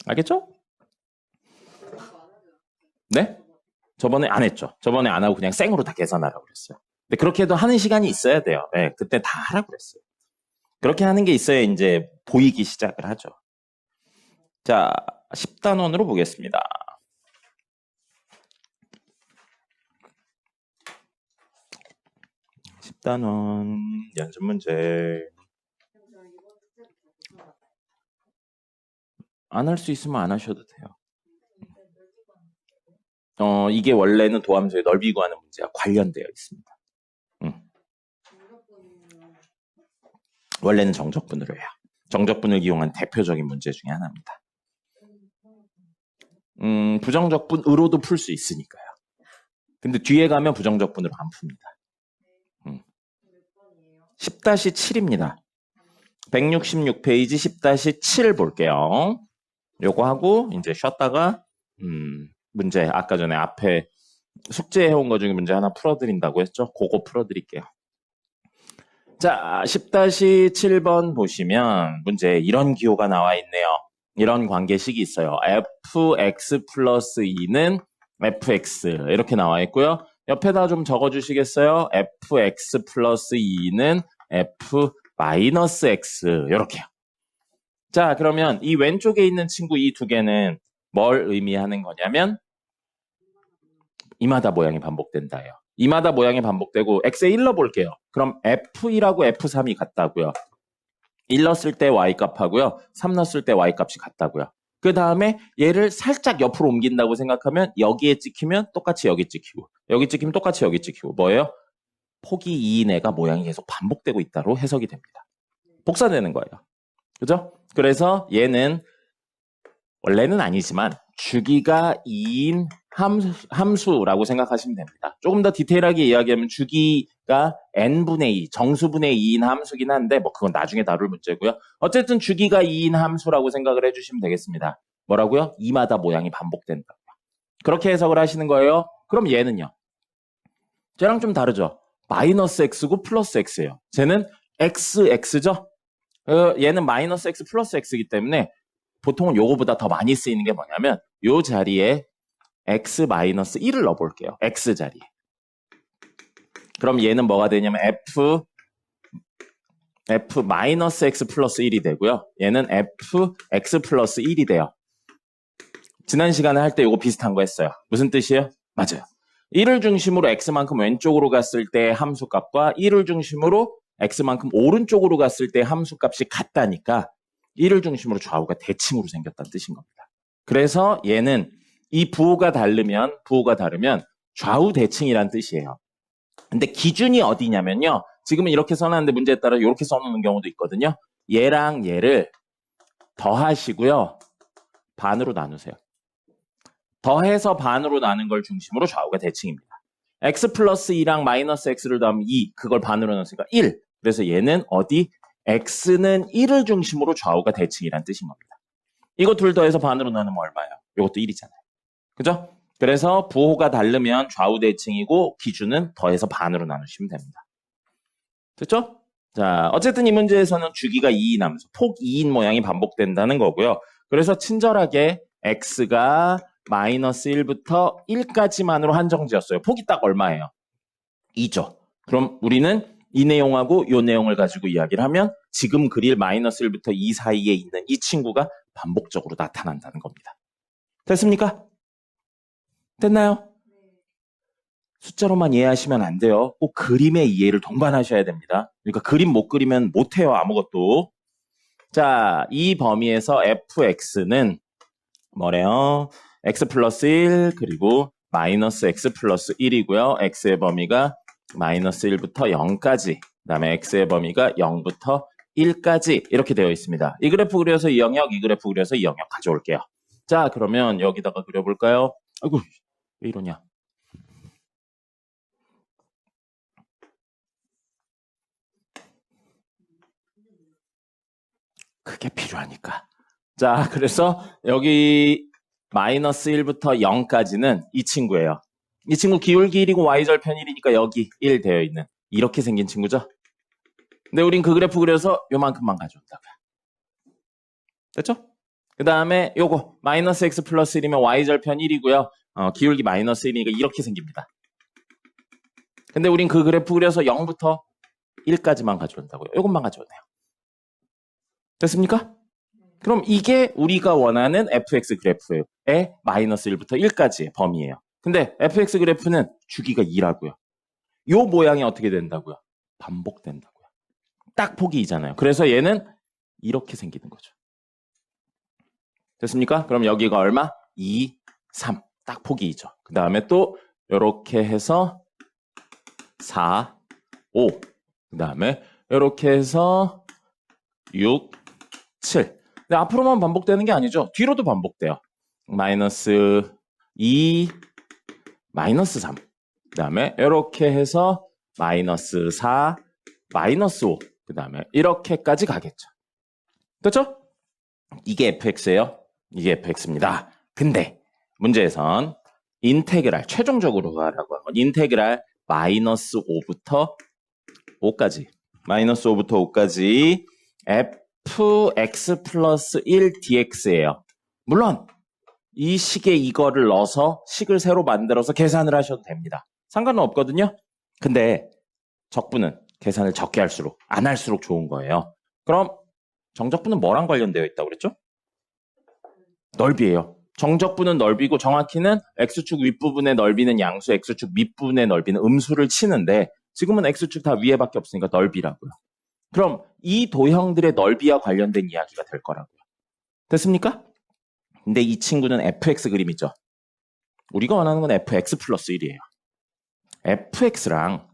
알겠죠? 네? 저번에 안 했죠. 저번에 안 하고 그냥 생으로 다 계산하라고 그랬어요. 근데 그렇게 해도 하는 시간이 있어야 돼요. 네, 그때 다 하라고 그랬어요. 그렇게 하는 게 있어야 이제 보이기 시작을 하죠. 자, 10단원으로 보겠습니다. 단원 연습 문제. 안 할 수 있으면 안 하셔도 돼요. 이게 원래는 도함수의 넓이 구하는 문제와 관련되어 있습니다. 원래는 정적분으로 해요. 정적분을 이용한 대표적인 문제 중에 하나입니다. 부정적분으로도 풀 수 있으니까요. 근데 뒤에 가면 부정적분으로 안 풉니다. 10-7입니다. 166페이지 10-7 볼게요. 요거 하고 이제 쉬었다가 문제 아까 전에 앞에 숙제해온 거 중에 문제 하나 풀어드린다고 했죠? 그거 풀어드릴게요. 자, 10-7번 보시면 문제에 이런 기호가 나와 있네요. 이런 관계식이 있어요. fx 플러스 2는 fx 이렇게 나와 있고요. 옆에다 좀 적어주시겠어요? fx 플러스 2는 f 마이너스 x 이렇게요. 자, 그러면 이 왼쪽에 있는 친구 이 두 개는 뭘 의미하는 거냐면 이마다 모양이 반복된다예요. 이마다 모양이 반복되고 x에 1 넣어볼게요. 그럼 f1하고 f3이 같다고요. 1 넣었을 때 y값하고요. 3 넣었을 때 y값이 같다고요. 그 다음에 얘를 살짝 옆으로 옮긴다고 생각하면 여기에 찍히면 똑같이 여기 찍히고 여기 찍히면 똑같이 여기 찍히고 뭐예요? 폭이 2인 애가 모양이 계속 반복되고 있다로 해석이 됩니다. 복사되는 거예요. 그죠? 그래서 얘는 원래는 아니지만 주기가 2인 함수라고 생각하시면 됩니다. 조금 더 디테일하게 이야기하면 주기가 n분의 2, 정수분의 2인 함수긴 한데 뭐 그건 나중에 다룰 문제고요. 어쨌든 주기가 2인 함수라고 생각을 해주시면 되겠습니다. 뭐라고요? 이마다 모양이 반복된다고요. 그렇게 해석을 하시는 거예요. 그럼 얘는요? 쟤랑 좀 다르죠? 마이너스 x고 플러스 x예요. 쟤는 x죠? 얘는 마이너스 x 플러스 x이기 때문에 보통은 요거보다 더 많이 쓰이는 게 뭐냐면 요 자리에 x 마이너스 1을 넣어볼게요. x 자리에. 그럼 얘는 뭐가 되냐면 f 마이너스 x 플러스 1이 되고요. 얘는 f x 플러스 1이 돼요. 지난 시간에 할 때 요거 비슷한 거 했어요. 무슨 뜻이에요? 맞아요. 1을 중심으로 x만큼 왼쪽으로 갔을 때 함수값과 1을 중심으로 x만큼 오른쪽으로 갔을 때 함수값이 같다니까 1을 중심으로 좌우가 대칭으로 생겼다는 뜻인 겁니다. 그래서 얘는 이 부호가 다르면 좌우 대칭이란 뜻이에요. 근데 기준이 어디냐면요. 지금은 이렇게 써놨는데 문제에 따라 이렇게 써놓는 경우도 있거든요. 얘랑 얘를 더하시고요. 반으로 나누세요. 더해서 반으로 나눈 걸 중심으로 좌우가 대칭입니다. x 플러스 2랑 마이너스 x를 더하면 2, 그걸 반으로 나눴으니까 1. 그래서 얘는 어디? x는 1을 중심으로 좌우가 대칭이란 뜻인 겁니다. 이거 둘 더해서 반으로 나누면 얼마예요? 이것도 1이잖아요. 그죠? 그래서 부호가 다르면 좌우 대칭이고 기준은 더해서 반으로 나누시면 됩니다. 됐죠? 자, 어쨌든 이 문제에서는 주기가 2인 함수, 폭 2인 모양이 반복된다는 거고요. 그래서 친절하게 x가 마이너스 1부터 1까지만으로 한정지었어요. 폭이 딱 얼마예요? 2죠. 그럼 우리는 이 내용하고 이 내용을 가지고 이야기를 하면 지금 그릴 마이너스 1부터 2 사이에 있는 이 친구가 반복적으로 나타난다는 겁니다. 됐습니까? 됐나요? 숫자로만 이해하시면 안 돼요. 꼭 그림의 이해를 동반하셔야 됩니다. 그러니까 그림 못 그리면 못해요. 아무것도. 자, 이 범위에서 fx는 뭐래요? x 플러스 1 그리고 마이너스 x 플러스 1이고요. x의 범위가 마이너스 1부터 0까지 그 다음에 x의 범위가 0부터 1까지 이렇게 되어 있습니다. 이 그래프 그려서 이 영역, 이 그래프 그려서 이 영역 가져올게요. 자, 그러면 여기다가 그려볼까요? 아이고, 왜 이러냐. 그게 필요하니까. 자, 그래서 여기 마이너스 1부터 0까지는 이 친구예요. 이 친구 기울기 1이고 y절편 1이니까 여기 1 되어 있는 이렇게 생긴 친구죠. 근데 우린 그 그래프 그려서 요만큼만 가져온다고요. 됐죠? 그 다음에 요거 마이너스 x 플러스 1이면 y절편 1이고요. 기울기 마이너스 1이니까 이렇게 생깁니다. 근데 우린 그 그래프 그려서 0부터 1까지만 가져온다고요. 요것만 가져오네요. 됐습니까? 그럼 이게 우리가 원하는 fx 그래프의 마이너스 1부터 1까지의 범위예요. 근데 fx 그래프는 주기가 2라고요. 요 모양이 어떻게 된다고요? 반복된다고요. 딱 폭이 2잖아요. 그래서 얘는 이렇게 생기는 거죠. 됐습니까? 그럼 여기가 얼마? 2, 3. 딱 폭이 2죠. 그 다음에 또 이렇게 해서 4, 5. 그 다음에 이렇게 해서 6, 7. 근데 앞으로만 반복되는 게 아니죠. 뒤로도 반복돼요. 마이너스 2, 마이너스 3. 그 다음에 이렇게 해서 마이너스 4, 마이너스 5. 그 다음에 이렇게까지 가겠죠. 됐죠? 이게 fx예요. 이게 fx입니다. 근데 문제에선 인테그랄, 최종적으로 가라고 한 건 인테그랄 마이너스 5부터 5까지 마이너스 5부터 5까지 fx 플러스 1 dx예요. 물론 이 식에 이거를 넣어서 식을 새로 만들어서 계산을 하셔도 됩니다. 상관은 없거든요. 근데 적분은 계산을 적게 할수록 안 할수록 좋은 거예요. 그럼 정적분은 뭐랑 관련되어 있다고 그랬죠? 넓이에요. 정적분은 넓이고 정확히는 X축 윗부분의 넓이는 양수, X축 밑부분의 넓이는 음수를 치는데 지금은 X축 다 위에밖에 없으니까 넓이라고요. 그럼 이 도형들의 넓이와 관련된 이야기가 될 거라고요. 됐습니까? 근데 이 친구는 fx 그림이죠. 우리가 원하는 건 fx 플러스 1이에요. fx랑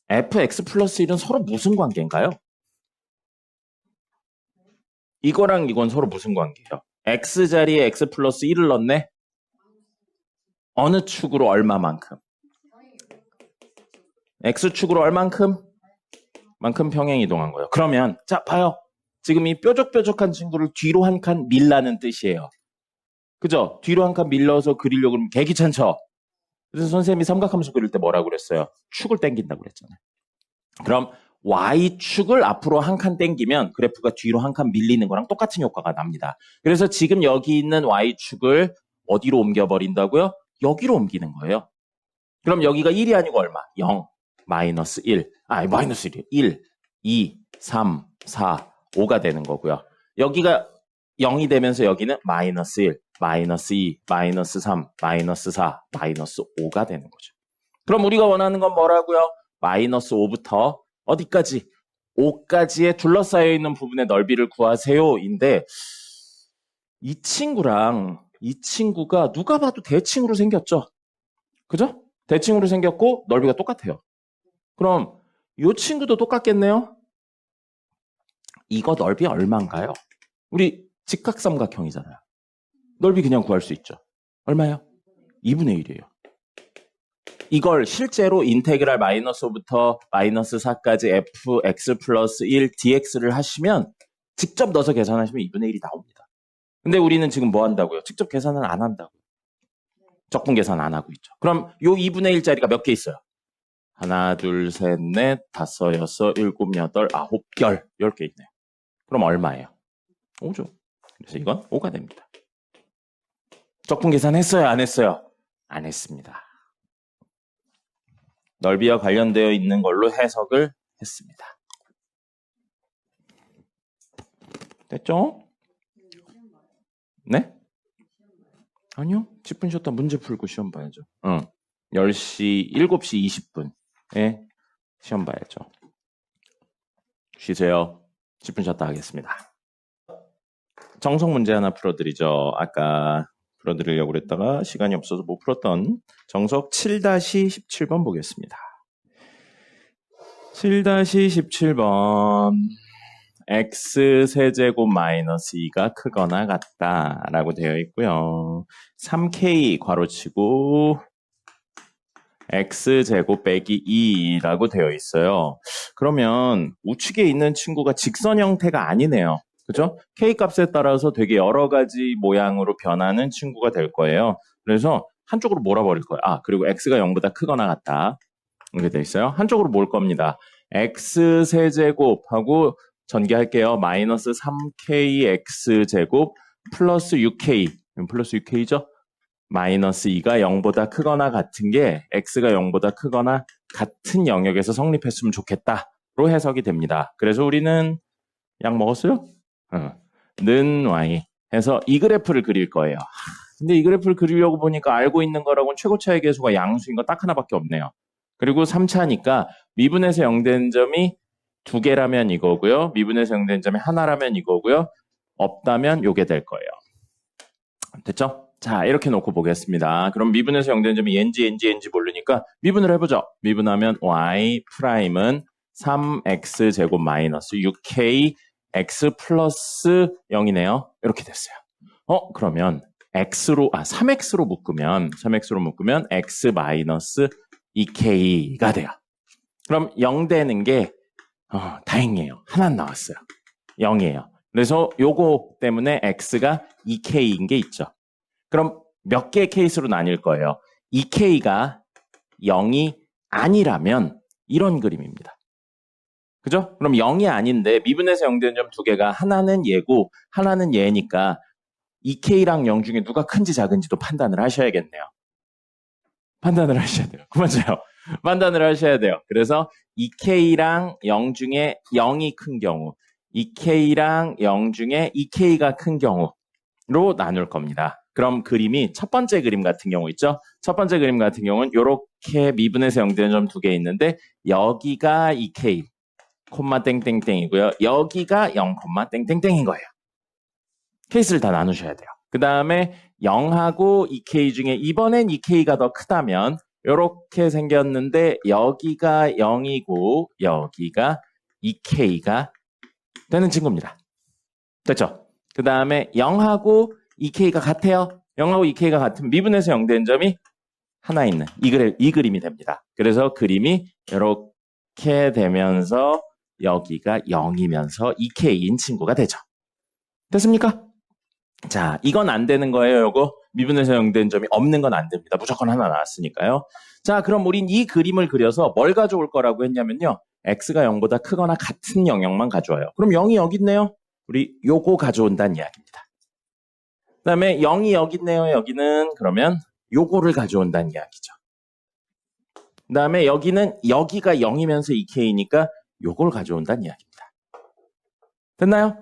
fx 플러스 1은 서로 무슨 관계인가요? 이거랑 이건 서로 무슨 관계예요? x 자리에 x 플러스 1을 넣네? 어느 축으로 얼마만큼? x축으로 얼만큼? 만큼 평행 이동한 거예요. 그러면 자 봐요. 지금 이 뾰족뾰족한 친구를 뒤로 한 칸 밀라는 뜻이에요. 그죠? 뒤로 한 칸 밀러서 그리려고 그러면 개귀찮죠? 그래서 선생님이 삼각함수 그릴 때 뭐라고 그랬어요? 축을 당긴다고 그랬잖아요. 그럼 Y축을 앞으로 한 칸 당기면 그래프가 뒤로 한 칸 밀리는 거랑 똑같은 효과가 납니다. 그래서 지금 여기 있는 Y축을 어디로 옮겨버린다고요? 여기로 옮기는 거예요. 그럼 여기가 1이 아니고 얼마? 0, 마이너스 1. 마이너스 1이에요. 1, 2, 3, 4, 5가 되는 거고요. 여기가 0이 되면서 여기는 마이너스 1, 마이너스 2, 마이너스 3, 마이너스 4, 마이너스 5가 되는 거죠. 그럼 우리가 원하는 건 뭐라고요? 마이너스 5부터 어디까지? 5까지의 둘러싸여 있는 부분의 넓이를 구하세요인데 이 친구랑 이 친구가 누가 봐도 대칭으로 생겼죠? 그죠? 대칭으로 생겼고 넓이가 똑같아요. 그럼 이 친구도 똑같겠네요? 이거 넓이 얼마인가요? 우리 직각삼각형이잖아요. 넓이 그냥 구할 수 있죠. 얼마요? 2분의 1이에요. 이걸 실제로 인테그랄 마이너스 5부터 마이너스 4까지 fx 플러스 1 dx를 하시면 직접 넣어서 계산하시면 2분의 1이 나옵니다. 근데 우리는 지금 뭐 한다고요? 직접 계산은 안 한다고요. 적분 계산 안 하고 있죠. 그럼 요 2분의 1짜리가 몇 개 있어요? 하나, 둘, 셋, 넷, 다섯, 여섯, 일곱, 여덟, 아홉, 10개 있네요. 그럼 얼마예요? 5죠. 그래서 이건 5가 됩니다. 적분 계산했어요? 안 했어요? 안 했습니다. 넓이와 관련되어 있는 걸로 해석을 했습니다. 됐죠? 네? 아니요. 10분 쉬었다 문제 풀고 시험 봐야죠. 10시, 7시 20분에 시험 봐야죠. 쉬세요. 10분 쉬었다 하겠습니다. 정석 문제 하나 풀어드리죠. 아까 풀어드리려고 그랬다가 시간이 없어서 못 풀었던 정석 7-17번 보겠습니다. 7-17번 x-세제곱 마이너스 2가 크거나 같다 라고 되어 있고요. 3k 괄호치고 x제곱 빼기 2라고 되어 있어요. 그러면 우측에 있는 친구가 직선 형태가 아니네요. 그죠? k 값에 따라서 되게 여러 가지 모양으로 변하는 친구가 될 거예요. 그래서 한쪽으로 몰아버릴 거예요. 그리고 x가 0보다 크거나 같다. 이렇게 돼 있어요. 한쪽으로 몰 겁니다. x세제곱하고 전개할게요. 마이너스 3kx제곱 플러스 6k. 플러스 6k죠? 마이너스 2가 0보다 크거나 같은 게 x가 0보다 크거나 같은 영역에서 성립했으면 좋겠다로 해석이 됩니다. 그래서 우리는 약 먹었어요? 는 y 해서 이 그래프를 그릴 거예요. 근데 이 그래프를 그리려고 보니까 알고 있는 거라고는 최고차의 계수가 양수인 거 딱 하나밖에 없네요. 그리고 3차니까 미분에서 0되는 점이 2개라면 이거고요. 미분에서 0되는 점이 하나라면 이거고요. 없다면 요게 될 거예요. 됐죠? 자, 이렇게 놓고 보겠습니다. 그럼 미분에서 0되는 점이 얘인지 모르니까 미분을 해보죠. 미분하면 y 프라임은 3x제곱 마이너스 6k x 플러스 0이네요. 이렇게 됐어요. 그러면 3x로 묶으면 x 마이너스 2k가 돼요. 그럼 0 되는 게 다행이에요. 하나 나왔어요. 0이에요. 그래서 요거 때문에 x가 2k인 게 있죠. 그럼 몇 개의 케이스로 나뉠 거예요? 2k가 0이 아니라면 이런 그림입니다. 그죠? 그럼 0이 아닌데 미분에서 0되는 점 2개가 하나는 얘고 하나는 얘니까 2k랑 0 중에 누가 큰지 작은지도 판단을 하셔야겠네요. 판단을 하셔야 돼요. 맞아요. 판단을 하셔야 돼요. 그래서 2K랑 0 중에 0이 큰 경우, 2K랑 0 중에 2K가 큰 경우로 나눌 겁니다. 그럼 그림이 첫 번째 그림 같은 경우 있죠? 첫 번째 그림 같은 경우는 이렇게 미분에서 0 되는 점 2개 있는데 여기가 2K, 콤마 땡땡땡이고요. 여기가 0, 땡땡땡인 거예요. 케이스를 다 나누셔야 돼요. 그 다음에 0하고 2K 중에 이번엔 2K가 더 크다면 이렇게 생겼는데 여기가 0이고 여기가 2K가 되는 친구입니다. 됐죠? 그 다음에 0하고 2K가 같아요. 0하고 2K가 같으면 미분에서 0 되는 점이 하나 있는 이 그림이 됩니다. 그래서 그림이 이렇게 되면서 여기가 0이면서 2K인 친구가 되죠. 됐습니까? 자, 이건 안 되는 거예요. 요거 미분에서 0 되는 점이 없는 건 안 됩니다. 무조건 하나 나왔으니까요. 자, 그럼 우린 이 그림을 그려서 뭘 가져올 거라고 했냐면요. x가 0보다 크거나 같은 영역만 가져와요. 그럼 0이 여기 있네요. 우리 요거 가져온다는 이야기입니다. 그 다음에 0이 여기 있네요. 여기는 그러면 요거를 가져온다는 이야기죠. 그 다음에 여기는 여기가 0이면서 2K니까 요걸 가져온다는 이야기입니다. 됐나요?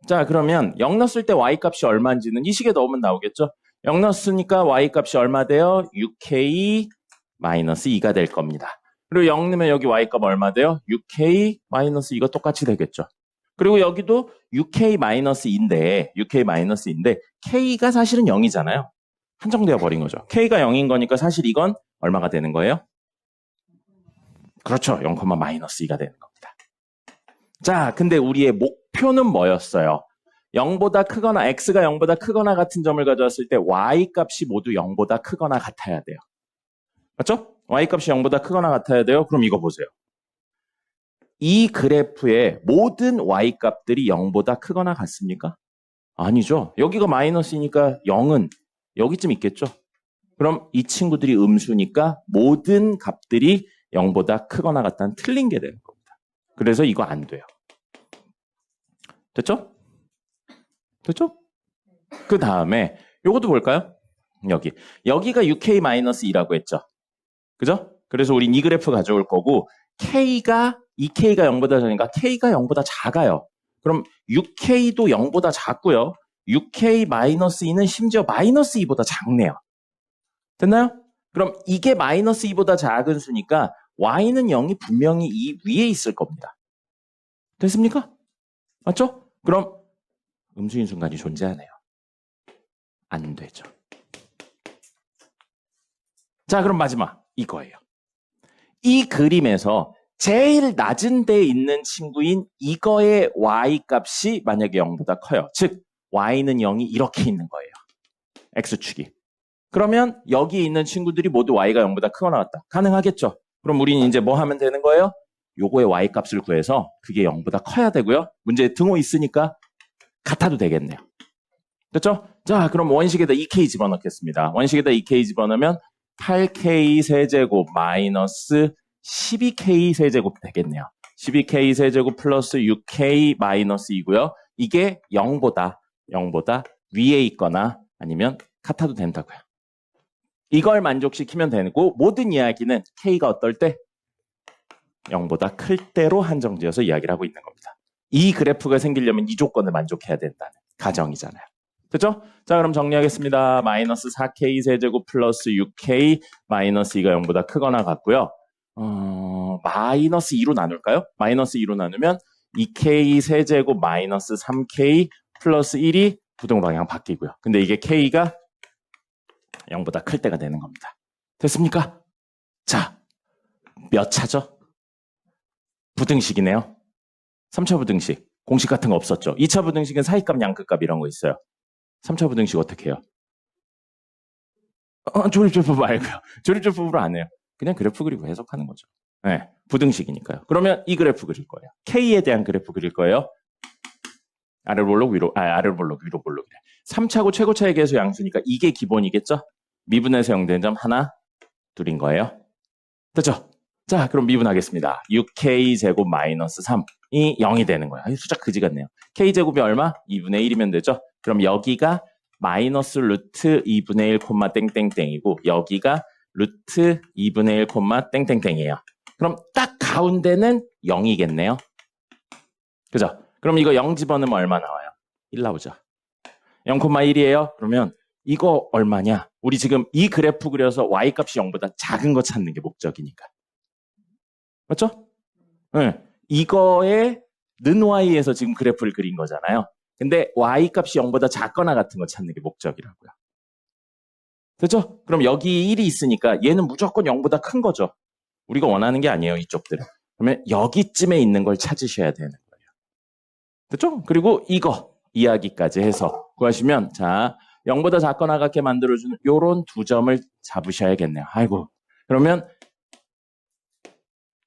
자, 그러면 0 넣었을 때 y값이 얼마인지는 이 식에 넣으면 나오겠죠? 0 넣었으니까 y값이 얼마 돼요? 6k-2가 될 겁니다. 그리고 0 넣으면 여기 y값 얼마 돼요? 6k-2가 똑같이 되겠죠. 그리고 여기도 6k-2인데 k가 사실은 0이잖아요. 한정되어 버린 거죠. k가 0인 거니까 사실 이건 얼마가 되는 거예요? 그렇죠. 0,-2가 되는 겁니다. 자, 근데 우리의 목표는 뭐였어요? 0보다 크거나 x가 0보다 크거나 같은 점을 가져왔을 때 y값이 모두 0보다 크거나 같아야 돼요. 맞죠? y값이 0보다 크거나 같아야 돼요. 그럼 이거 보세요. 이 그래프의 모든 y값들이 0보다 크거나 같습니까? 아니죠. 여기가 마이너스니까 0은 여기쯤 있겠죠. 그럼 이 친구들이 음수니까 모든 값들이 0보다 크거나 같다는 틀린 게 되는 겁니다. 그래서 이거 안 돼요. 됐죠? 됐죠? 그 다음에 요것도 볼까요? 여기가 6k-2라고 했죠. 그죠? 그래서 우린 이 그래프 가져올 거고 k가 2k가 0보다 작으니까 k가 0보다 작아요. 그럼 6k도 0보다 작고요. 6k-2는 심지어 -2보다 작네요. 됐나요? 그럼 이게 -2보다 작은 수니까 y는 0이 분명히 이 위에 있을 겁니다. 됐습니까? 맞죠? 그럼 음수인 순간이 존재하네요. 안 되죠. 자, 그럼 마지막 이거예요. 이 그림에서 제일 낮은 데에 있는 친구인 이거의 y값이 만약에 0보다 커요. 즉 y는 0이 이렇게 있는 거예요. x축이. 그러면 여기 있는 친구들이 모두 y가 0보다 크거나 같다. 가능하겠죠? 그럼 우리는 이제 뭐 하면 되는 거예요? 요거의 y값을 구해서 그게 0보다 커야 되고요. 문제에 등호 있으니까 같아도 되겠네요. 됐죠? 자, 그럼 원식에다 2k 집어넣겠습니다. 원식에다 2k 집어넣으면 8k 세제곱 마이너스 12k 세제곱 되겠네요. 12k 세제곱 플러스 6k 마이너스 2고요. 이게 0보다 위에 있거나 아니면 같아도 된다고요. 이걸 만족시키면 되고 모든 이야기는 k가 어떨 때? 0보다 클 때로 한정지어서 이야기를 하고 있는 겁니다. 이 그래프가 생기려면 이 조건을 만족해야 된다는 가정이잖아요. 됐죠? 자, 그럼 정리하겠습니다. 마이너스 4k 세제곱 플러스 6k 마이너스 2가 0보다 크거나 같고요. 마이너스 2로 나눌까요? 마이너스 2로 나누면 2k 세제곱 마이너스 3k 플러스 1이 부등방향 바뀌고요. 근데 이게 k가 0보다 클 때가 되는 겁니다. 됐습니까? 자, 몇 차죠? 부등식이네요. 3차 부등식. 공식 같은 거 없었죠. 2차 부등식은 사이값, 양극값 이런 거 있어요. 3차 부등식 어떻게 해요? 조립조법 말고요. 조립조법으로 안 해요. 그냥 그래프 그리고 해석하는 거죠. 네, 부등식이니까요. 그러면 이 그래프 그릴 거예요. K에 대한 그래프 그릴 거예요. 아래 볼록 위로, 아래 볼록 위로 볼록이래. 3차고 최고차의 계수 양수니까 이게 기본이겠죠? 미분에서 0 되는 점 하나, 둘인 거예요. 됐죠? 자, 그럼 미분하겠습니다. 6k 제곱 마이너스 3이 0이 되는 거야. 숫자 그지 같네요. k 제곱이 얼마? 2분의 1이면 되죠? 그럼 여기가 마이너스 루트 2분의 1 콤마 땡땡땡이고 여기가 루트 2분의 1 콤마 땡땡땡이에요. 그럼 딱 가운데는 0이겠네요. 그죠? 그럼 이거 0 집어넣으면 얼마 나와요? 1 나오죠. 0,1이에요. 그러면 이거 얼마냐? 우리 지금 이 그래프 그려서 y값이 0보다 작은 거 찾는 게 목적이니까. 맞죠? 네. 이거에 는 y에서 지금 그래프를 그린 거잖아요. 근데 y값이 0보다 작거나 같은 거 찾는 게 목적이라고요. 됐죠? 그럼 여기 1이 있으니까 얘는 무조건 0보다 큰 거죠. 우리가 원하는 게 아니에요, 이쪽들은. 그러면 여기쯤에 있는 걸 찾으셔야 되는 거예요. 됐죠? 그리고 이거 이야기까지 해서 구하시면 자 0보다 작거나 같게 만들어주는 요런 두 점을 잡으셔야겠네요. 아이고 그러면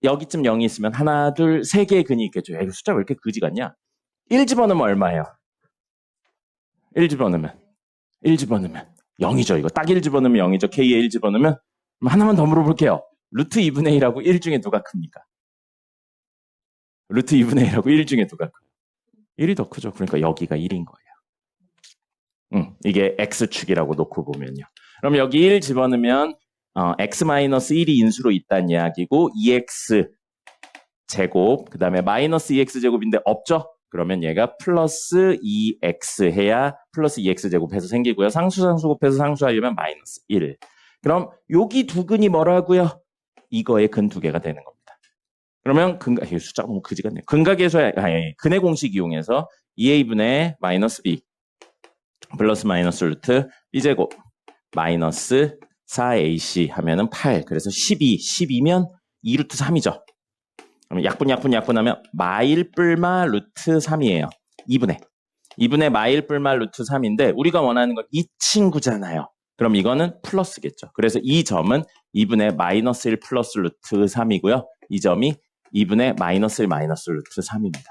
여기쯤 0이 있으면 하나, 둘, 세 개의 근이 있겠죠. 야, 이거 숫자 왜 이렇게 그지 같냐? 1 집어넣으면 얼마예요? 1 집어넣으면 0이죠. 이거 딱 1 집어넣으면 0이죠. K에 1 집어넣으면 하나만 더 물어볼게요. 루트 2분의 1하고 1 중에 누가 큽니까? 루트 2분의 1하고 1 중에 누가 커요? 1이 더 크죠. 그러니까 여기가 1인 거예요. 이게 X축이라고 놓고 보면요. 그럼 여기 1 집어넣으면 X-1이 인수로 있다는 이야기고 2X 제곱 그 다음에 마이너스 2X 제곱인데 없죠? 그러면 얘가 플러스 2X 해야 플러스 2X 제곱해서 생기고요. 상수상수 곱해서 상수하려면 마이너스 1. 그럼 여기 두 근이 뭐라고요? 이거의 근 두 개가 되는 겁니다. 그러면 숫자가 너무 그지 같네요. 근의 공식 이용해서 2a분의 마이너스 b 플러스 마이너스 루트 b제곱 마이너스 4ac 하면은 8. 그래서 12면 2루트 3이죠. 그러면 약분하면 마일 뿔마 루트 3이에요. 2분의 마일 뿔마 루트 3인데 우리가 원하는 건 이 친구잖아요. 그럼 이거는 플러스겠죠. 그래서 이 점은 2분의 마이너스 1 플러스 루트 3이고요. 이 점이 2분의 마이너스 1 마이너스 루트 3입니다.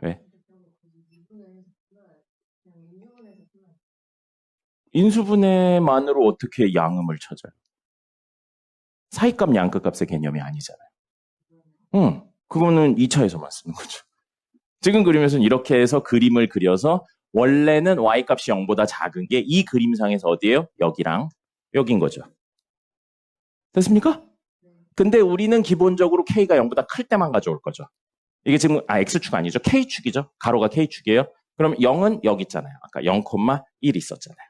왜? 인수분해만으로 어떻게 양음을 찾아요? 사이값, 양끝값의 개념이 아니잖아요. 그거는 2차에서만 쓰는 거죠. 지금 그림에서는 이렇게 해서 그림을 그려서 원래는 y값이 0보다 작은 게 이 그림상에서 어디예요? 여기랑 여긴 거죠. 됐습니까? 근데 우리는 기본적으로 k가 0보다 클 때만 가져올 거죠. 이게 지금 x축 아니죠? k축이죠. 가로가 k축이에요. 그럼 0은 여기 있잖아요. 아까 0,1 있었잖아요.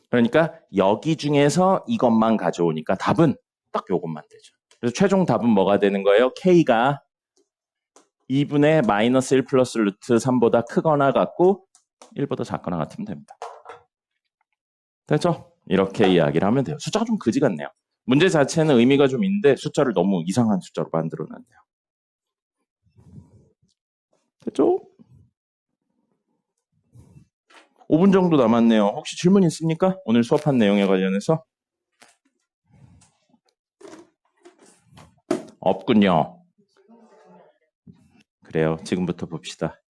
그러니까 여기 중에서 이것만 가져오니까 답은 딱 요것만 되죠. 그래서 최종 답은 뭐가 되는 거예요? k가 2분의 마이너스 1 플러스 루트 3보다 크거나 같고 1보다 작거나 같으면 됩니다. 됐죠? 이렇게 이야기를 하면 돼요. 숫자가 좀 그지 같네요. 문제 자체는 의미가 좀 있는데 숫자를 너무 이상한 숫자로 만들어놨네요. 됐죠? 5분 정도 남았네요. 혹시 질문 있습니까? 오늘 수업한 내용에 관련해서? 없군요. 그래요. 지금부터 봅시다.